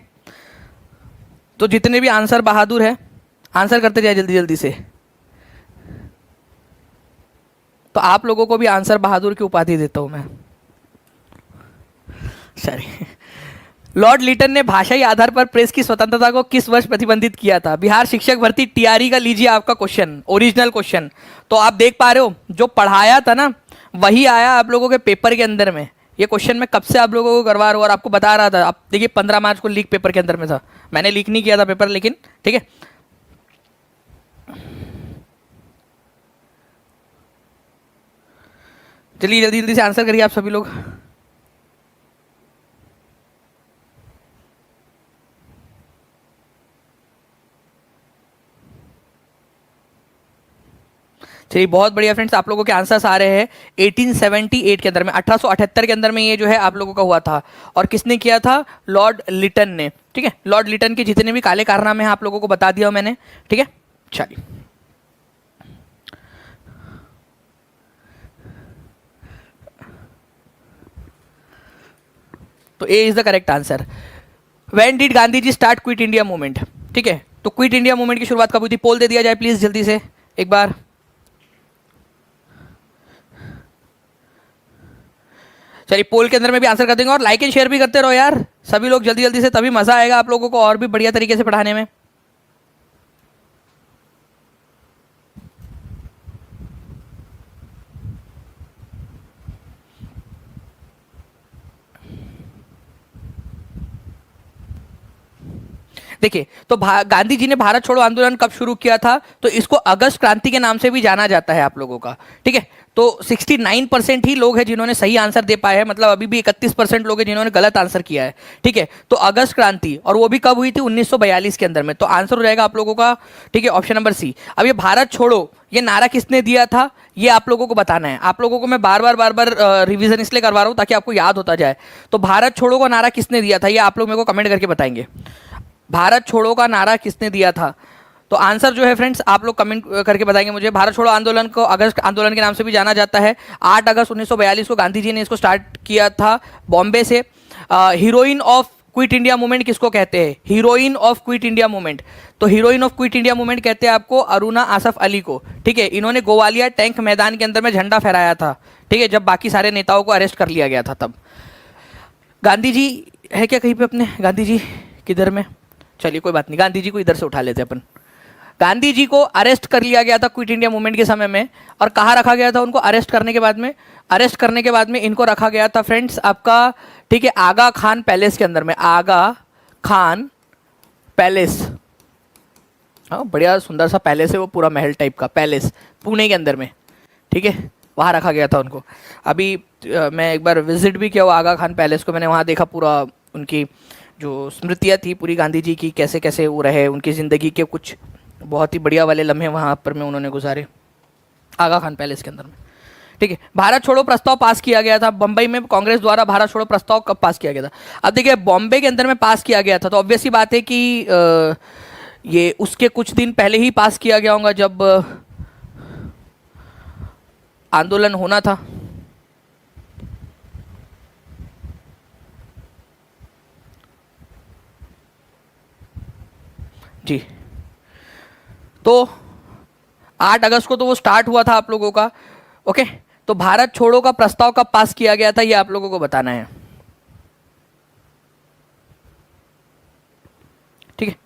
तो जितने भी आंसर बहादुर है आंसर करते जाए जल्दी जल्दी से। तो आप लोगों को भी आंसर बहादुर की उपाधि देता हूं मैं। सॉरी। लॉर्ड लिटन ने भाषाई आधार पर प्रेस की स्वतंत्रता को किस वर्ष प्रतिबंधित किया था? बिहार शिक्षक भर्ती टीआरई का लीजिए आपका क्वेश्चन, ओरिजिनल क्वेश्चन। तो आप देख पा रहे हो जो पढ़ाया था ना वही आया आप लोगों के पेपर के अंदर में। ये क्वेश्चन मैं कब से आप लोगों को करवा रहा हूँ और आपको बता रहा था। आप देखिए 15 मार्च को लीक पेपर के अंदर में था, मैंने लीक नहीं किया था पेपर, लेकिन ठीक है। चलिए जल्दी जल्दी से आंसर करिए आप सभी लोग। चलिए बहुत बढ़िया फ्रेंड्स, आप लोगों के आंसर्स आ रहे हैं। 1878 के अंदर में, 1878 के अंदर में ये जो है आप लोगों का हुआ था। और किसने किया था? लॉर्ड लिटन ने। ठीक है, लॉर्ड लिटन के जितने भी काले कारनामे हैं आप लोगों को बता दिया मैंने। ठीक है, चलिए तो A is the correct answer. When did Gandhi ji start quit India movement? ठीक है, तो क्विट इंडिया मूवमेंट की शुरुआत कब हुई थी? पोल दे दिया जाए प्लीज जल्दी से एक बार। चलिए पोल के अंदर में भी आंसर कर देंगे, और लाइक एंड शेयर भी करते रहो यार सभी लोग जल्दी जल्दी से, तभी मजा आएगा आप लोगों को और भी बढ़िया तरीके से पढ़ाने में। देखिए तो गांधी जी ने भारत छोड़ो आंदोलन कब शुरू किया था? तो इसको अगस्त क्रांति के नाम से भी जाना जाता है आप लोगों का। ठीक है, तो 69% ही लोग हैं जिन्होंने सही आंसर दे पाए हैं, मतलब अभी भी 31% लोग हैं जिन्होंने गलत आंसर किया है। ठीक है, तो अगस्त क्रांति, और वो भी कब हुई थी? 1942 के अंदर में। तो आंसर हो जाएगा आप लोगों का, ठीक है, ऑप्शन नंबर सी। अब ये भारत छोड़ो ये नारा किसने दिया था ये आप लोगों को बताना है। आप लोगों को मैं बार बार रिवीजन इसलिए करवा रहा हूं ताकि आपको याद होता जाए। तो भारत छोड़ो का नारा किसने दिया था ये आप लोग मेरे को कमेंट करके बताएंगे। भारत छोड़ो का नारा किसने दिया था? तो आंसर जो है फ्रेंड्स आप लोग कमेंट करके बताएंगे मुझे। भारत छोड़ो आंदोलन को अगस्त आंदोलन के नाम से भी जाना जाता है। 8 अगस्त 1942 को गांधी जी ने इसको स्टार्ट किया था बॉम्बे से। Heroine of quit India movement किसको कहते हैं? Heroine of quit India movement, तो heroine of quit India movement कहते हैं आपको अरुणा आसफ अली को। ठीक है, इन्होंने गोवालिया टैंक मैदान के अंदर में झंडा फहराया था। ठीक है, जब बाकी सारे नेताओं को अरेस्ट कर लिया गया था तब। गांधी जी है क्या कहीं पे अपने? गांधी जी किधर में? चलिए कोई बात नहीं, गांधी जी को इधर से उठा लेते अपन। गांधी जी को अरेस्ट कर लिया गया था क्विट इंडिया मूवमेंट के समय में। और कहाँ रखा गया था उनको अरेस्ट करने के बाद में? अरेस्ट करने के बाद में इनको रखा गया था फ्रेंड्स आपका, ठीक है, आगा खान पैलेस के अंदर में। आगा खान पैलेस, हाँ बढ़िया सुंदर सा पैलेस है वो, पूरा महल टाइप का पैलेस पुणे के अंदर में। ठीक है, वहाँ रखा गया था उनको। अभी मैं एक बार विजिट भी किया वो आगा खान पैलेस को, मैंने वहाँ देखा पूरा उनकी जो स्मृतियाँ थी पूरी गांधी जी की, कैसे कैसे वो रहे, उनकी ज़िंदगी के कुछ बहुत ही बढ़िया वाले लम्हे वहाँ पर में उन्होंने गुजारे आगा खान पैलेस के अंदर में। ठीक है, भारत छोड़ो प्रस्ताव पास किया गया था बम्बई में, कांग्रेस द्वारा भारत छोड़ो प्रस्ताव कब पास किया गया था? अब देखिए बॉम्बे के अंदर में पास किया गया था, तो ऑब्वियस सी बात है कि ये उसके कुछ दिन पहले ही पास किया गया होगा जब आंदोलन होना था। जी, तो 8 अगस्त को तो वो स्टार्ट हुआ था आप लोगों का। ओके, तो भारत छोड़ो का प्रस्ताव कब पास किया गया था ये आप लोगों को बताना है। ठीक है,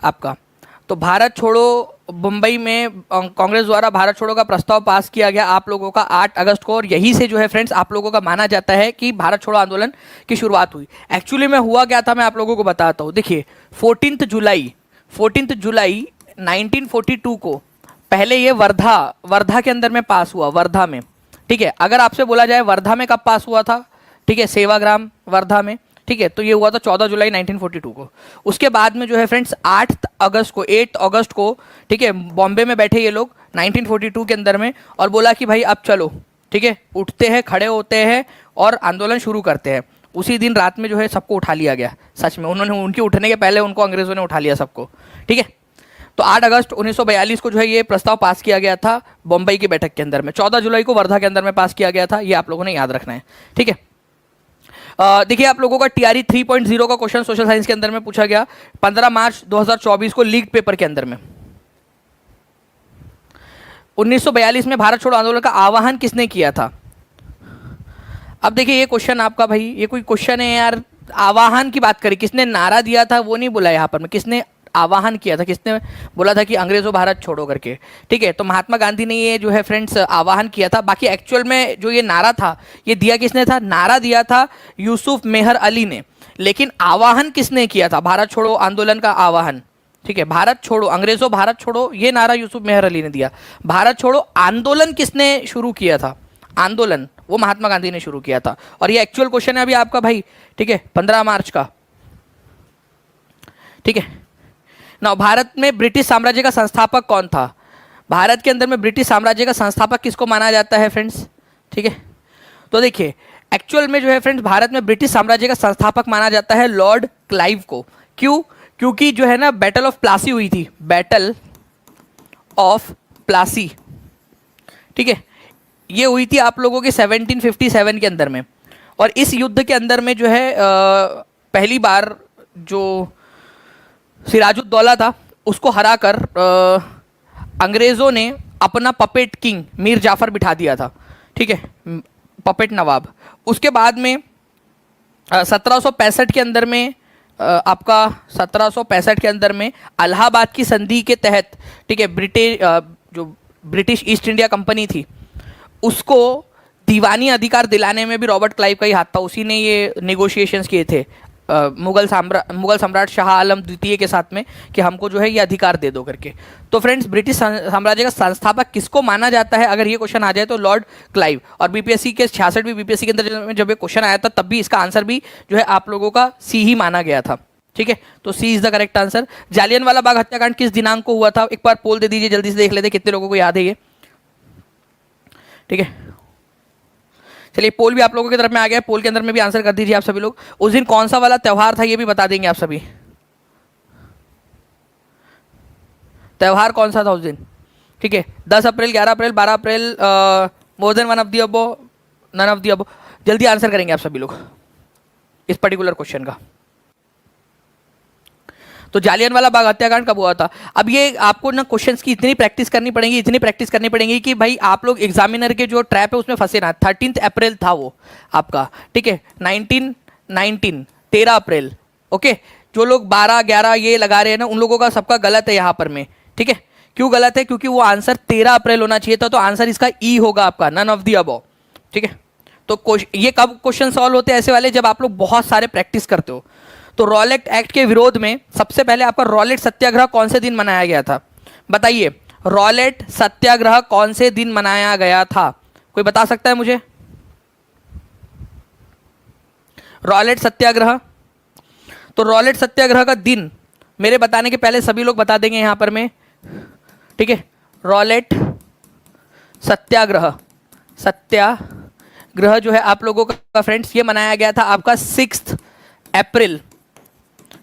आपका तो भारत छोड़ो मुंबई में कांग्रेस द्वारा भारत छोड़ो का प्रस्ताव पास किया गया आप लोगों का 8 अगस्त को, और यही से जो है फ्रेंड्स आप लोगों का माना जाता है कि भारत छोड़ो आंदोलन की शुरुआत हुई। एक्चुअली में हुआ क्या था मैं आप लोगों को बताता हूँ। देखिए 14 जुलाई 1942 को पहले ये वर्धा के अंदर में पास हुआ, वर्धा में। ठीक है, अगर आपसे बोला जाए वर्धा में कब पास हुआ था, ठीक है, सेवाग्राम वर्धा में, ठीक है, तो ये हुआ था 14 जुलाई 1942 को। उसके बाद में जो है फ्रेंड्स 8 अगस्त को, ठीक है, बॉम्बे में बैठे ये लोग 1942 के अंदर में, और बोला कि भाई अब चलो, ठीक है, उठते हैं, खड़े होते हैं और आंदोलन शुरू करते हैं। उसी दिन रात में जो है सबको उठा लिया गया, सच में उन्होंने, उनके उठने के पहले उनको अंग्रेजों ने उठा लिया सबको। ठीक है, तो 8 अगस्त 1942 को जो है ये प्रस्ताव पास किया गया था बम्बई की बैठक के अंदर में। 14 जुलाई को वर्धा के अंदर में पास किया गया था, ये आप लोगों ने याद रखना है। ठीक है, देखिए आप लोगों का टीआरई 3.0 का क्वेश्चन सोशल साइंस के अंदर में पूछा गया 15 मार्च 2024 को लीग पेपर के अंदर में। 1942 में भारत छोड़ो आंदोलन का आह्वान किसने किया था? अब देखिए ये क्वेश्चन आपका, भाई ये कोई क्वेश्चन है यार, आह्वान की बात करी, किसने नारा दिया था वो नहीं बोला यहाँ पर में, किसने आह्वान किया था, किसने बोला था कि अंग्रेजों भारत छोड़ो करके। ठीक है, तो महात्मा गांधी ने ये जो है फ्रेंड्स आह्वान किया था। बाकी एक्चुअल में जो ये नारा था ये दिया किसने था? नारा दिया था यूसुफ मेहर अली ने, लेकिन आह्वान किसने किया था भारत छोड़ो आंदोलन का आह्वान? ठीक है, भारत छोड़ो, अंग्रेजों भारत छोड़ो, ये नारा यूसुफ मेहर अली ने दिया। भारत छोड़ो आंदोलन किसने शुरू किया था? आंदोलन वो महात्मा गांधी ने शुरू किया था। और ये एक्चुअल क्वेश्चन है अभी आपका भाई, ठीक है, 15 मार्च का। ठीक है ना, भारत में ब्रिटिश साम्राज्य का संस्थापक कौन था? भारत के अंदर में ब्रिटिश साम्राज्य का संस्थापक किसको माना जाता है फ्रेंड्स? ठीक है, तो देखिए एक्चुअल में जो है फ्रेंड्स भारत में ब्रिटिश साम्राज्य का संस्थापक माना जाता है लॉर्ड क्लाइव को। क्यों? क्योंकि जो है ना बैटल ऑफ प्लासी हुई थी, बैटल ऑफ प्लासी, ठीक है, ये हुई थी आप लोगों के 1757 के अंदर में। और इस युद्ध के अंदर में जो है पहली बार जो सिराजुद्दौला था उसको हराकर अंग्रेज़ों ने अपना पपेट किंग मीर जाफ़र बिठा दिया था। ठीक है, पपेट नवाब। उसके बाद में 1765 के अंदर में आपका 1765 के अंदर में इलाहाबाद की संधि के तहत, ठीक है, जो ब्रिटिश ईस्ट इंडिया कंपनी थी उसको दीवानी अधिकार दिलाने में भी रॉबर्ट क्लाइव का ही हाथ था। उसी ने ये नेगोशिएशंस किए थे मुगल सम्राट शाह आलम द्वितीय के साथ में कि हमको जो है ये अधिकार दे दो करके। तो फ्रेंड्स ब्रिटिश साम्राज्य का संस्थापक किसको माना जाता है अगर ये क्वेश्चन आ जाए तो? Lord Clive. और बीपीएससी के 66वीं बीपीएससी के अंदर जब ये क्वेश्चन आया था तब भी इसका आंसर भी जो है आप लोगों का सी ही माना गया था। ठीक है, तो C is the correct answer. Jallianwala Bagh हत्याकांड किस दिनांक को हुआ था? एक बार पोल दे दीजिए, जल्दी से देख लेते कितने लोगों को याद है ये। ठीक है, चलिए पोल भी आप लोगों की तरफ में आ गया, पोल के अंदर में भी आंसर कर दीजिए आप सभी लोग। उस दिन कौन सा वाला त्यौहार था ये भी बता देंगे आप सभी। त्यौहार कौन सा था उस दिन? ठीक है, 10 अप्रैल, 11 अप्रैल, 12 अप्रैल, more than one of the above, none of the above. जल्दी आंसर करेंगे आप सभी लोग इस पर्टिकुलर क्वेश्चन का। तो जालियनवाला बाग हत्याकांड कब हुआ था? अब ये आपको ना क्वेश्चंस की इतनी प्रैक्टिस करनी पड़ेगी कि भाई आप लोग एग्जामिनर के जो ट्रैप है उसमें फंसे ना। 13 अप्रैल था वो आपका, ठीक है, 13 अप्रैल। ओके, जो लोग 12, 11 ये लगा रहे हैं ना उन लोगों का सबका गलत है यहाँ पर में। ठीक है, क्यों गलत है? क्योंकि वो आंसर 13 अप्रैल होना चाहिए था, तो आंसर इसका ई होगा आपका, नन ऑफ दी अबव। ठीक है, तो ये कब क्वेश्चन सॉल्व होते हैं ऐसे वाले? जब आप लोग बहुत सारे प्रैक्टिस करते हो। तो रॉलेट एक्ट के विरोध में सबसे पहले आपका रॉलेट सत्याग्रह कौन से दिन मनाया गया था? बताइए, रॉलेट सत्याग्रह कौन से दिन मनाया गया था? कोई बता सकता है मुझे? रॉलेट सत्याग्रह। तो रॉलेट सत्याग्रह का दिन मेरे बताने के पहले सभी लोग बता देंगे यहां पर मैं, ठीक है। रॉलेट सत्याग्रह, सत्याग्रह जो है आप लोगों का फ्रेंड्स ये मनाया गया था आपका 6 अप्रैल,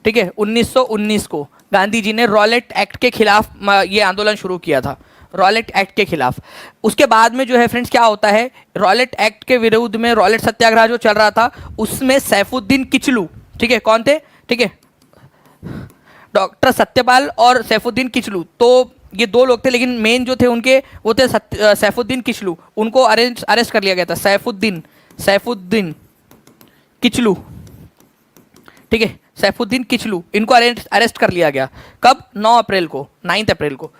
ठीक है, 1919 को गांधी जी ने रॉलेट एक्ट के खिलाफ ये आंदोलन शुरू किया था, रॉलेट एक्ट के खिलाफ। उसके बाद में जो है फ्रेंड्स क्या होता है, रॉलेट एक्ट के विरुद्ध में रॉलेट सत्याग्रह जो चल रहा था उसमें सैफुद्दीन किचलू, ठीक है, कौन थे, ठीक है, डॉक्टर सत्यपाल और सैफुद्दीन किचलू, तो ये दो लोग थे, लेकिन मेन जो थे उनके वो थे सैफुद्दीन किचलू, उनको अरेस्ट कर लिया गया था। सैफुद्दीन किचलू, ठीक है, सैफुद्दीन किचलू, इनको अरेस्ट कर लिया गया कब, 9 अप्रैल को, 9 अप्रैल को।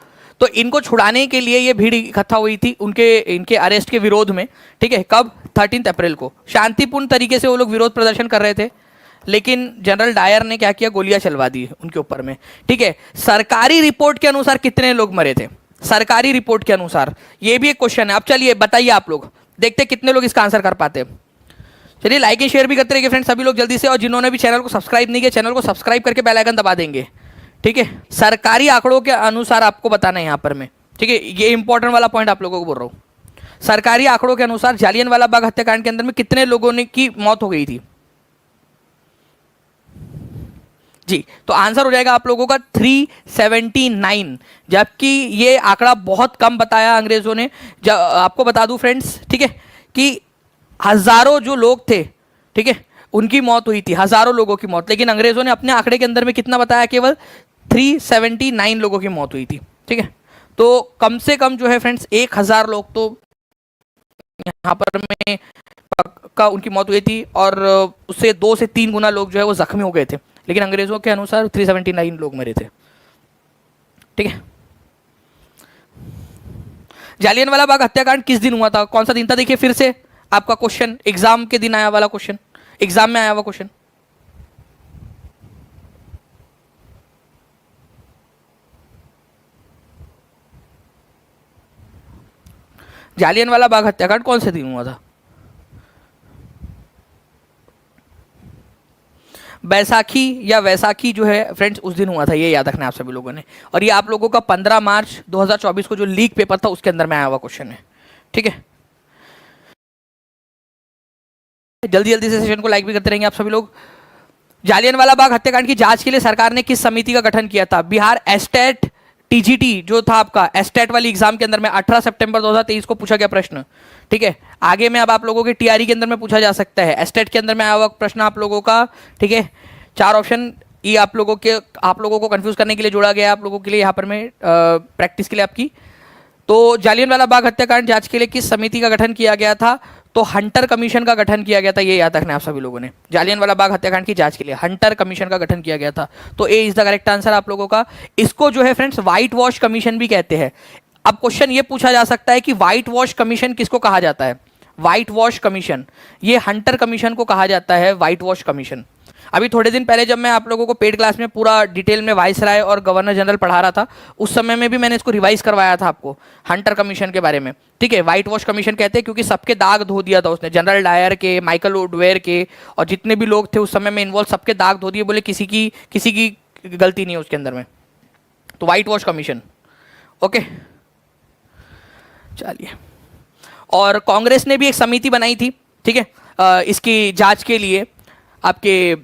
तो इनको छुड़ाने के लिए ये भीड़ इकट्ठा हुई थी इनके अरेस्ट के विरोध में, ठीक है, कब, 13 अप्रैल को। शांतिपूर्ण तरीके से वो लोग विरोध प्रदर्शन कर रहे थे, लेकिन जनरल डायर ने क्या किया, गोलियां चलवा दी उनके ऊपर में, ठीक है। सरकारी रिपोर्ट के अनुसार कितने लोग मरे थे, सरकारी रिपोर्ट के अनुसार, ये भी एक क्वेश्चन है। अब चलिए बताइए आप लोग, देखते कितने लोग इसका आंसर कर पाते हैं। चलिए लाइक एंड शेयर भी करते रहिए फ्रेंड्स सभी लोग जल्दी से, और जिन्होंने भी चैनल को सब्सक्राइब नहीं किया चैनल को सब्सक्राइब करके बेल आइकन दबा देंगे, ठीक है। सरकारी आंकड़ों के अनुसार आपको बताना है यहाँ पर मैं, ठीक है, ये इंपॉर्टेंट वाला पॉइंट आप लोगों को बोल रहा हूँ। सरकारी आंकड़ों के अनुसार जालियनवाला बाग हत्याकांड के अंदर में कितने लोगों ने की मौत हो गई थी जी, तो आंसर हो जाएगा आप लोगों का 379, जबकि ये आंकड़ा बहुत कम बताया अंग्रेजों ने। जब आपको बता दूं फ्रेंड्स, ठीक है, कि हजारों जो लोग थे, ठीक है, उनकी मौत हुई थी, हजारों लोगों की मौत, लेकिन अंग्रेजों ने अपने आंकड़े के अंदर में कितना बताया, केवल 379 लोगों की मौत हुई थी, ठीक है। तो कम से कम जो है फ्रेंड्स 1000 लोग तो यहाँ पर में का उनकी मौत हुई थी, और उससे 2 से 3 गुना लोग जो है वो जख्मी हो गए थे, लेकिन अंग्रेजों के अनुसार 379 लोग मरे थे, ठीक है। जालियनवाला बाग हत्याकांड किस दिन हुआ था, कौन सा दिन था, देखिए फिर से आपका क्वेश्चन, एग्जाम के दिन आया वाला क्वेश्चन, एग्जाम में आया हुआ क्वेश्चन। जालियनवाला बाग हत्याकांड कौन से दिन हुआ था, बैसाखी या वैसाखी जो है फ्रेंड्स उस दिन हुआ था, ये याद रखना आप सभी लोगों ने। और ये आप लोगों का 15 मार्च 2024 को जो लीक पेपर था उसके अंदर में आया हुआ क्वेश्चन है, ठीक है। जल्दी जल्दी से सेशन को लाइक भी करते रहेंगे आप सभी लोग। जालियनवाला बाग हत्याकांड की जांच के लिए सरकार ने किस समिति का गठन किया था, बिहार एस्टेट टीजीटी जो था आपका एस्टेट वाली एग्जाम के अंदर में 18 सितंबर 2023 को पूछा गया प्रश्न, ठीक है। आगे में अब आप लोगों के टीआरई के अंदर में पूछा जा सकता है, एस्टेट के अंदर में आया हुआ प्रश्न आप लोगों का, ठीक है। 4 ऑप्शन ये आप लोगों को कंफ्यूज करने के लिए जोड़ा गया आप लोगों के लिए यहाँ पर में प्रैक्टिस के लिए आपकी। तो जालियनवाला बाग हत्याकांड जांच के लिए किस समिति का गठन किया गया था, तो हंटर कमीशन का गठन किया गया था, ये याद रखना आप सभी लोगों ने। जालियनवाला बाग हत्याकांड की जांच के लिए हंटर कमीशन का गठन किया गया था, तो A is the correct answer आप लोगों का। इसको जो है फ्रेंड्स व्हाइट वॉश कमीशन भी कहते हैं। अब क्वेश्चन ये पूछा जा सकता है कि व्हाइट वॉश कमीशन किसको कहा जाता है, व्हाइट वॉश कमीशन, ये हंटर कमीशन को कहा जाता है व्हाइट वॉश कमीशन। अभी थोड़े दिन पहले जब मैं आप लोगों को पेड क्लास में पूरा डिटेल में वाइसराय और गवर्नर जनरल पढ़ा रहा था, उस समय में भी मैंने इसको रिवाइज करवाया था आपको हंटर कमीशन के बारे में, ठीक है। व्हाइट वॉश कमीशन कहते हैं क्योंकि सबके दाग धो दिया था उसने, जनरल डायर के, माइकल वुडवेयर के, और जितने भी लोग थे उस समय में इन्वॉल्व, सबके दाग धो दिए, बोले किसी की गलती नहीं है उसके अंदर में, तो व्हाइट वॉश कमीशन, ओके। चलिए, और कांग्रेस ने भी एक समिति बनाई थी, ठीक है, इसकी जांच के लिए, आपके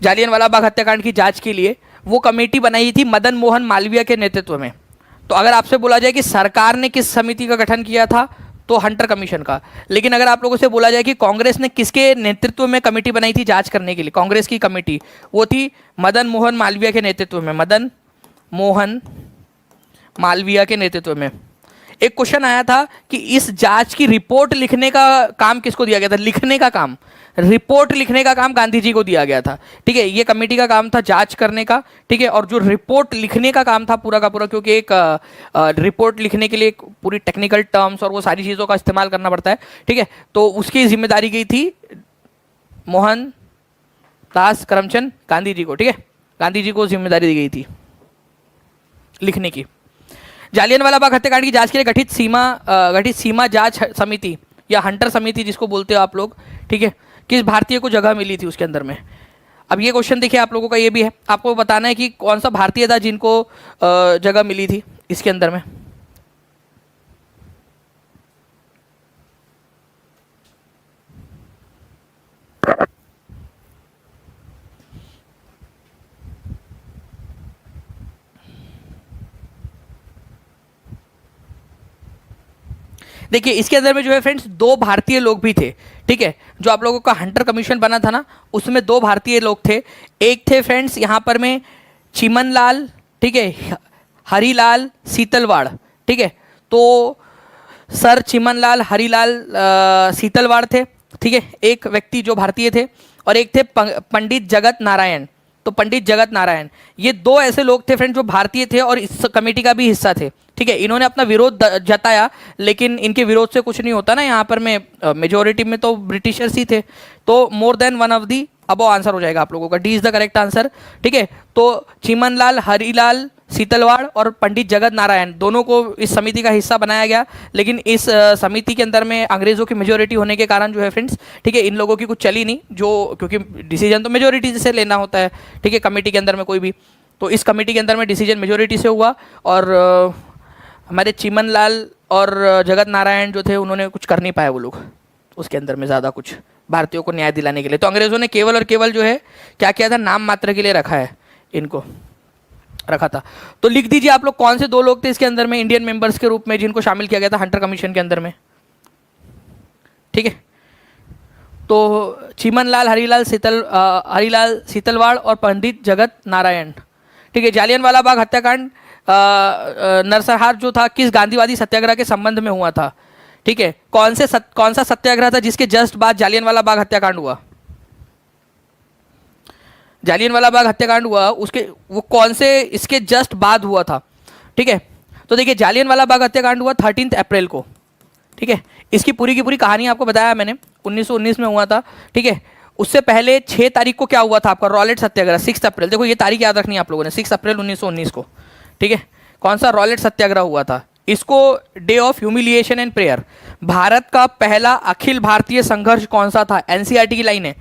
जालियनवाला बाग हत्याकांड की जांच के लिए वो कमेटी बनाई थी मदन मोहन मालवीय के नेतृत्व में। तो अगर आपसे बोला जाए कि सरकार ने किस समिति का गठन किया था, तो हंटर कमीशन का। लेकिन अगर आप लोगों से बोला जाए कि कांग्रेस ने किसके नेतृत्व में कमेटी बनाई थी जांच करने के लिए, कांग्रेस की कमेटी, वो थी मदन मोहन मालवीय के नेतृत्व में, मदन मोहन मालवीय के नेतृत्व में। एक क्वेश्चन आया था कि इस जांच की रिपोर्ट लिखने का काम किसको दिया गया था, लिखने का काम, रिपोर्ट लिखने का काम गांधी जी को दिया गया था, ठीक है। ये कमेटी का काम था जांच करने का, ठीक है, और जो रिपोर्ट लिखने का काम था पूरा का पूरा, क्योंकि एक रिपोर्ट लिखने के लिए एक पूरी टेक्निकल टर्म्स और वो सारी चीज़ों का इस्तेमाल करना पड़ता है, ठीक है, तो उसकी जिम्मेदारी गई थी मोहनदास करमचंद गांधी जी को, ठीक है, गांधी जी को जिम्मेदारी दी गई थी लिखने की। जालियनवाला बाग हत्याकांड की जांच के लिए गठित सीमा जांच समिति या हंटर समिति जिसको बोलते हो आप लोग, ठीक है, किस भारतीय को जगह मिली थी उसके अंदर में। अब ये क्वेश्चन देखिए आप लोगों का ये भी है, आपको बताना है कि कौन सा भारतीय था जिनको जगह मिली थी इसके अंदर में। देखिए इसके अंदर में जो है फ्रेंड्स दो भारतीय लोग भी थे, ठीक है, जो आप लोगों का हंटर कमीशन बना था ना, उसमें दो भारतीय लोग थे। एक थे फ्रेंड्स यहाँ पर में चिमनलाल, ठीक है, हरीलाल सीतलवाड़, ठीक है। तो सर चिमनलाल हरीलाल सीतलवाड़ थे, ठीक है, एक व्यक्ति जो भारतीय थे, और एक थे पंडित जगत नारायण। तो पंडित जगत नारायण, ये दो ऐसे लोग थे फ्रेंड जो भारतीय थे और इस कमेटी का भी हिस्सा थे, ठीक है। इन्होंने अपना विरोध जताया, लेकिन इनके विरोध से कुछ नहीं होता ना, यहाँ पर में मेजोरिटी में तो ब्रिटिशर्स ही थे। तो मोर देन वन ऑफ दी, अब वो आंसर हो जाएगा आप लोगों का, D is the correct answer, ठीक है। तो चिमनलाल हरीलाल सीतलवाड़ और पंडित जगत नारायण दोनों को इस समिति का हिस्सा बनाया गया, लेकिन इस समिति के अंदर में अंग्रेजों की मेजोरिटी होने के कारण जो है फ्रेंड्स, ठीक है, इन लोगों की कुछ चली नहीं, जो क्योंकि डिसीजन तो मेजोरिटी से लेना होता है, ठीक है, कमेटी के अंदर में कोई भी। तो इस कमेटी के अंदर में डिसीजन मेजोरिटी से हुआ, और हमारे चिमनलाल और जगत नारायण जो थे उन्होंने कुछ कर नहीं पाए वो लोग उसके अंदर में ज़्यादा कुछ भारतीयों को न्याय दिलाने के लिए। तो अंग्रेज़ों ने केवल और केवल जो है क्या किया था, नाम मात्र के लिए रखा है, इनको रखा था। तो लिख दीजिए आप लोग कौन से दो लोग थे इसके अंदर में इंडियन मेंबर्स के रूप में जिनको शामिल किया गया था हंटर कमीशन के अंदर में, ठीक है। तो चिमनलाल हरीलाल सीतलवाड़ और पंडित जगत नारायण, ठीक है। जालियनवाला बाग हत्याकांड नरसंहार जो था किस गांधीवादी सत्याग्रह के संबंध में हुआ था, ठीक है। कौन सा सत्याग्रह था जिसके जस्ट बाद जालियनवाला बाग हत्याकांड हुआ। जालियनवाला बाग हत्याकांड हुआ उसके वो कौन से इसके जस्ट बाद हुआ था, ठीक है। तो देखिए जालियनवाला बाग हत्याकांड हुआ 13 अप्रैल को, ठीक है। इसकी पूरी की पूरी कहानी आपको बताया मैंने, 1919 में हुआ था, ठीक है। उससे पहले 6 तारीख को क्या हुआ था आपका, रॉलेट सत्याग्रह, 6 अप्रैल। देखो ये तारीख याद रखनी है आप लोगों ने, 6 अप्रैल 1919 को, ठीक है। कौन सा, रॉलेट सत्याग्रह हुआ था। इसको day of humiliation and prayer. Bharat का पहला अखिल भारतीय संघर्ष कौन सा था, एनसीईआरटी की लाइन है,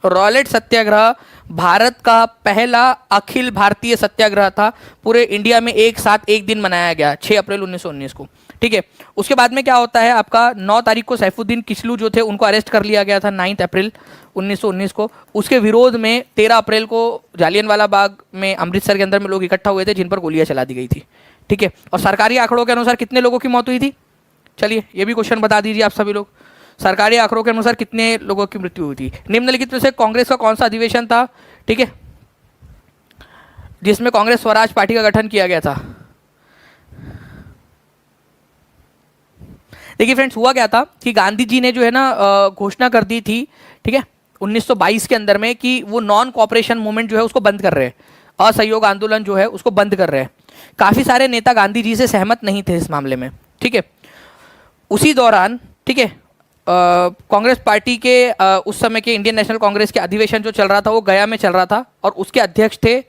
रॉलेट सत्याग्रह भारत का पहला अखिल भारतीय सत्याग्रह था, पूरे इंडिया में एक साथ एक दिन मनाया गया 6 अप्रैल 1919 को, ठीक है। उसके बाद में क्या होता है आपका, 9 तारीख को सैफुद्दीन किचलू जो थे उनको अरेस्ट कर लिया गया था 9 अप्रैल 1919 को। उसके विरोध में 13 अप्रैल को जालियनवाला बाग में अमृतसर के अंदर में लोग इकट्ठा हुए थे जिन पर गोलियां चला दी गई थी, ठीक है। और सरकारी आंकड़ों के अनुसार कितने लोगों की मौत हुई थी, चलिए ये भी क्वेश्चन बता दीजिए आप सभी लोग, सरकारी आंकड़ों के अनुसार कितने लोगों की मृत्यु हुई थी। निम्नलिखित में से कांग्रेस का कौन सा अधिवेशन था, ठीक है, जिसमें कांग्रेस स्वराज पार्टी का गठन किया गया था। देखिए फ्रेंड्स हुआ क्या था कि गांधी जी ने जो है ना घोषणा कर दी थी, ठीक है, 1922 के अंदर में कि वो नॉन कॉपरेशन मूवमेंट जो है उसको बंद कर रहे हैं, असहयोग आंदोलन जो है उसको बंद कर रहे हैं। काफ़ी सारे नेता गांधी जी से सहमत नहीं थे इस मामले में, ठीक है। उसी दौरान, ठीक है, कांग्रेस पार्टी के उस समय के इंडियन नेशनल कांग्रेस के अधिवेशन जो चल रहा था वो गया में चल रहा था, और उसके अध्यक्ष थे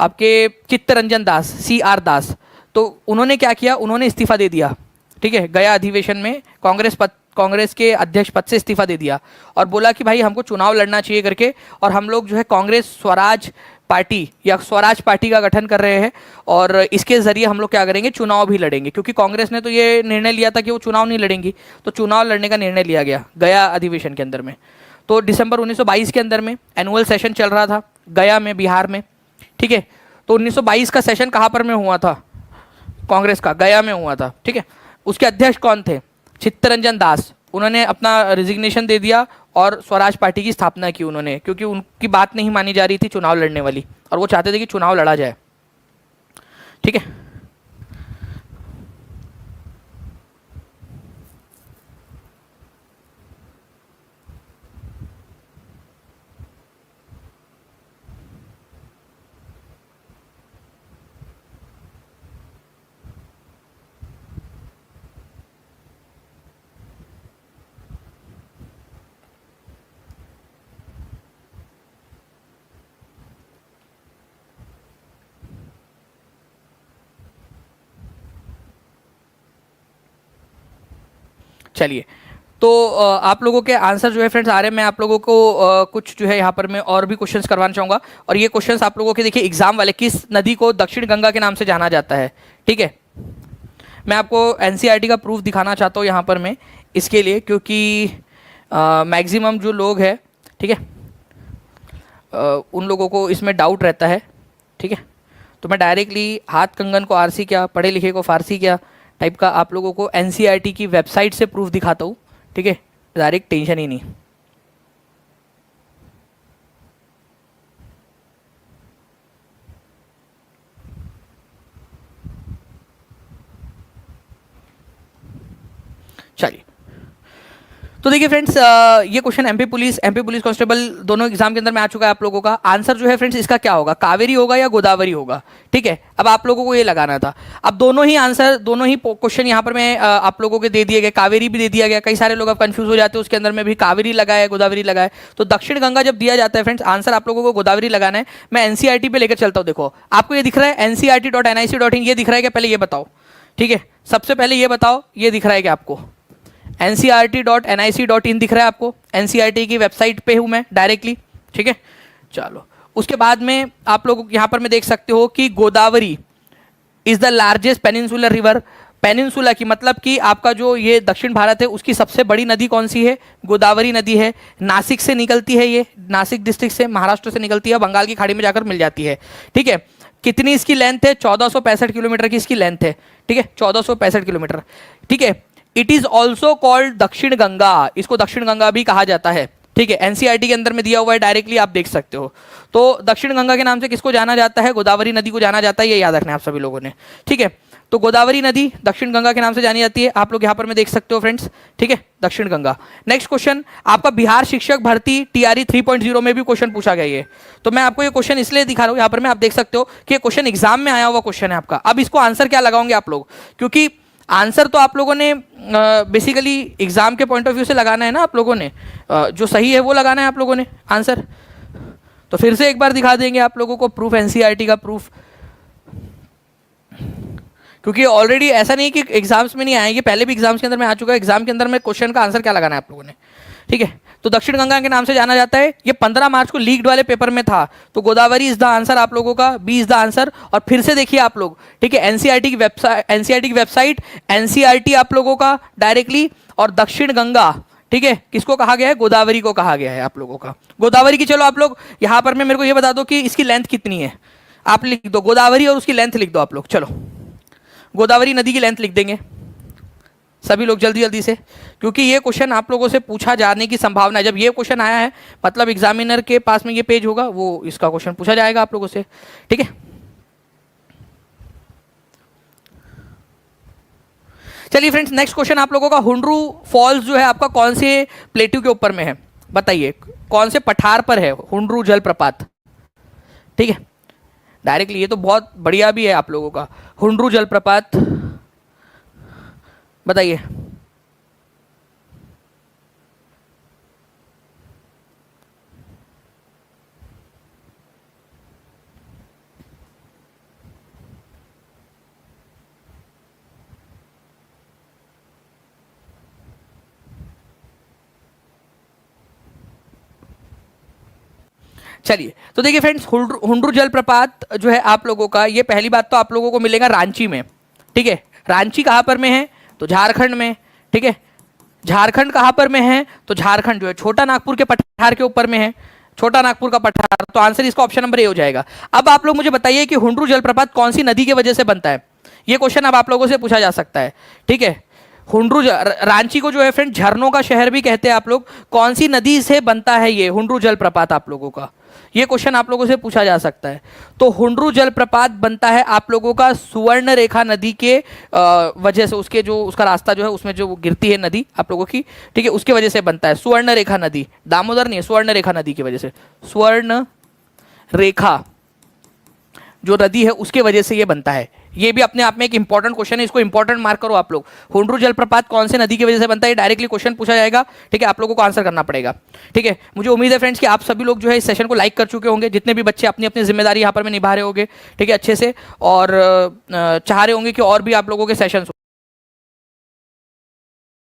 आपके चित्तरंजन दास, CR दास। तो उन्होंने क्या किया, उन्होंने इस्तीफा दे दिया, ठीक है, गया अधिवेशन में कांग्रेस के अध्यक्ष पद से इस्तीफा दे दिया, और बोला कि भाई हमको चुनाव लड़ना चाहिए करके, और हम लोग जो है कांग्रेस स्वराज पार्टी या स्वराज पार्टी का गठन कर रहे हैं, और इसके ज़रिए हम लोग क्या करेंगे, चुनाव भी लड़ेंगे, क्योंकि कांग्रेस ने तो ये निर्णय लिया था कि वो चुनाव नहीं लड़ेंगी, तो चुनाव लड़ने का निर्णय लिया गया गया अधिवेशन के अंदर में। तो दिसंबर 1922 के अंदर में एनुअल सेशन चल रहा था गया में, बिहार में, ठीक है। तो 1922 का सेशन कहाँ पर में हुआ था, कांग्रेस का गया में हुआ था, ठीक है। उसके अध्यक्ष कौन थे, चित्तरंजन दास। उन्होंने अपना रिजिग्नेशन दे दिया और स्वराज पार्टी की स्थापना की उन्होंने, क्योंकि उनकी बात नहीं मानी जा रही थी चुनाव लड़ने वाली, और वो चाहते थे कि चुनाव लड़ा जाए, ठीक है। चलिए, तो आप लोगों के आंसर जो है फ्रेंड्स आ रहे हैं। मैं आप लोगों को कुछ जो है यहाँ पर मैं और भी क्वेश्चंस करवाना चाहूँगा, और ये क्वेश्चंस आप लोगों के देखिए एग्जाम वाले, किस नदी को दक्षिण गंगा के नाम से जाना जाता है, ठीक है। मैं आपको एनसीईआरटी का प्रूफ दिखाना चाहता हूँ यहाँ पर मैं इसके लिए, क्योंकि मैक्सिमम जो लोग हैं, ठीक है, उन लोगों को इसमें डाउट रहता है, ठीक है। तो मैं डायरेक्टली हाथ कंगन को आरसी क्या, पढ़े लिखे को फारसी क्या टाइप का आप लोगों को एनसीईआरटी की वेबसाइट से प्रूफ दिखाता हूँ, ठीक है, डायरेक्ट टेंशन ही नहीं। चलिए, तो देखिए फ्रेंड्स, ये क्वेश्चन एमपी पुलिस कांस्टेबल दोनों एग्जाम के अंदर में आ चुका है आप लोगों का। आंसर जो है फ्रेंड्स इसका क्या होगा, कावेरी होगा या गोदावरी होगा, ठीक है। अब आप लोगों को ये लगाना था। अब दोनों ही आंसर, दोनों ही क्वेश्चन यहाँ पर मैं आप लोगों के दे दिए गए, कावेरी भी दे दिया गया। कई सारे लोग अब कंफ्यूज हो जाते हैं, उसके अंदर में भी कावेरी लगाए गोदावरी लगाए। तो दक्षिण गंगा जब दिया जाता है फ्रेंड्स, आंसर आप लोगों को गोदावरी लगाना है। मैं एनसीईआरटी पे लेकर चलता हूँ। देखो आपको ये दिख रहा है ncrt.nic.in, ये दिख रहा है क्या, पहले ये बताओ, ठीक है। सबसे पहले ये बताओ, ये दिख रहा है क्या आपको, ncrt.nic.in दिख रहा है आपको, एनसीईआरटी की वेबसाइट पे हूँ मैं डायरेक्टली, ठीक है। चलो, उसके बाद में आप लोग यहाँ पर में देख सकते हो कि Godavari is the largest peninsular river. Peninsula की मतलब कि आपका जो ये दक्षिण भारत है उसकी सबसे बड़ी नदी कौन सी है, गोदावरी नदी है। नासिक से निकलती है, ये नासिक डिस्ट्रिक्ट से, महाराष्ट्र से निकलती है, बंगाल की खाड़ी में जाकर मिल जाती है, ठीक है। कितनी इसकी लेंथ है, 1465 किलोमीटर की इसकी लेंथ है, ठीक है, 1465 किलोमीटर, ठीक है। इट इज ऑल्सो कॉल्ड दक्षिण गंगा, इसको दक्षिण गंगा भी कहा जाता है, ठीक है। एनसीईआरटी के अंदर में दिया हुआ है, डायरेक्टली आप देख सकते हो। तो दक्षिण गंगा के नाम से किसको जाना जाता है, गोदावरी नदी को जाना जाता है, ये याद रखना है आप सभी लोगों ने, ठीक है। तो गोदावरी नदी दक्षिण गंगा के नाम से जानी जाती है, आप लोग यहाँ पर में देख सकते हो फ्रेंड्स, ठीक है, दक्षिण गंगा। नेक्स्ट क्वेश्चन, आपका बिहार शिक्षक भर्ती टीआरई 3.0 में भी क्वेश्चन पूछा गया है। तो मैं आपको ये क्वेश्चन इसलिए दिखा रहा हूँ यहाँ पर में, आप देख सकते हो कि ये क्वेश्चन एग्जाम में आया हुआ क्वेश्चन है आपका। अब इसको आंसर क्या लगाओगे आप लोग, क्योंकि आंसर तो आप लोगों ने बेसिकली एग्जाम के पॉइंट ऑफ व्यू से लगाना है ना, आप लोगों ने जो सही है वो लगाना है आप लोगों ने आंसर। तो फिर से एक बार दिखा देंगे आप लोगों को प्रूफ, एनसीईआरटी का प्रूफ, क्योंकि ऑलरेडी ऐसा नहीं कि एग्जाम्स में नहीं आएंगे, पहले भी एग्जाम्स के अंदर में आ चुका है। एग्जाम के अंदर में क्वेश्चन का आंसर क्या लगाना है आप लोगों ने, ठीक है। तो दक्षिण गंगा के नाम से जाना जाता है, ये 15 मार्च को लीक्ड वाले पेपर में था। तो गोदावरी इज द आंसर आप लोगों का, बी इज द आंसर। और फिर से देखिए आप लोग, ठीक है, एनसीईआरटी की वेबसाइट एनसीईआरटी आप लोगों का डायरेक्टली, और दक्षिण गंगा, ठीक है, किसको कहा गया है, गोदावरी को कहा गया है आप लोगों का, गोदावरी की। चलो आप लोग यहाँ पर में मेरे को ये बता दो कि इसकी लेंथ कितनी है, आप लिख दो गोदावरी और उसकी लेंथ लिख दो आप लोग। चलो गोदावरी नदी की लेंथ लिख देंगे सभी लोग जल्दी जल्दी से, क्योंकि ये क्वेश्चन आप लोगों से पूछा जाने की संभावना है। जब ये क्वेश्चन आया है मतलब एग्जामिनर के पास में ये पेज होगा, वो इसका क्वेश्चन पूछा जाएगा आप लोगों से, ठीक है। चलिए फ्रेंड्स, नेक्स्ट क्वेश्चन आप लोगों का, हुंड्रू फॉल्स जो है आपका कौन से प्लेट्यू के ऊपर में है, बताइए कौन से पठार पर है हुंड्रू जलप्रपात, ठीक है। डायरेक्टली ये तो बहुत बढ़िया भी है आप लोगों का, हुंड्रू जलप्रपात बताइए। चलिए, तो देखिए फ्रेंड्स, हुंड्रू जलप्रपात जो है आप लोगों का, ये पहली बात तो आप लोगों को मिलेगा रांची में, ठीक है। रांची कहाँ पर में है, तो झारखंड में, ठीक है। झारखंड कहाँ पर में है, तो झारखंड जो है छोटा नागपुर के पठार के ऊपर में है, छोटा नागपुर का पठार। तो आंसर इसका ऑप्शन नंबर ए हो जाएगा। अब आप लोग मुझे बताइए कि हुंड्रू जलप्रपात कौन सी नदी की वजह से बनता है, ये क्वेश्चन अब आप लोगों से पूछा जा सकता है, ठीक है। रांची को जो है फ्रेंड झरनों का शहर भी कहते हैं आप लोग, कौन सी नदी से बनता है ये हुंड्रू जलप्रपात आप लोगों का, ये क्वेश्चन आप लोगों से पूछा जा सकता है। तो हुंड्रू जलप्रपात बनता है आप लोगों का सुवर्ण रेखा नदी के वजह से, उसके जो उसका रास्ता जो है उसमें जो गिरती है नदी आप लोगों की, ठीक है, उसके वजह से बनता है। सुवर्ण रेखा नदी, दामोदर नहीं है, स्वर्ण रेखा नदी की वजह से, स्वर्ण रेखा जो नदी है उसके वजह से ये बनता है। ये भी अपने आप में एक इंपॉर्टेंट क्वेश्चन है, इसको इंपॉर्टेंट मार्क करो आप लोग। हुंड्रू जलप्रपात कौन से नदी की वजह से बनता है, डायरेक्टली क्वेश्चन पूछा जाएगा, ठीक है, आप लोगों को आंसर करना पड़ेगा, ठीक है। मुझे उम्मीद है फ्रेंड्स कि आप सभी लोग जो है इस सेशन को लाइक कर चुके होंगे, जितने भी बच्चे अपनी अपनी जिम्मेदारी यहाँ पर में निभा रहे होंगे, ठीक है, अच्छे से, और चाह रहे होंगे कि और भी आप लोगों के सेशन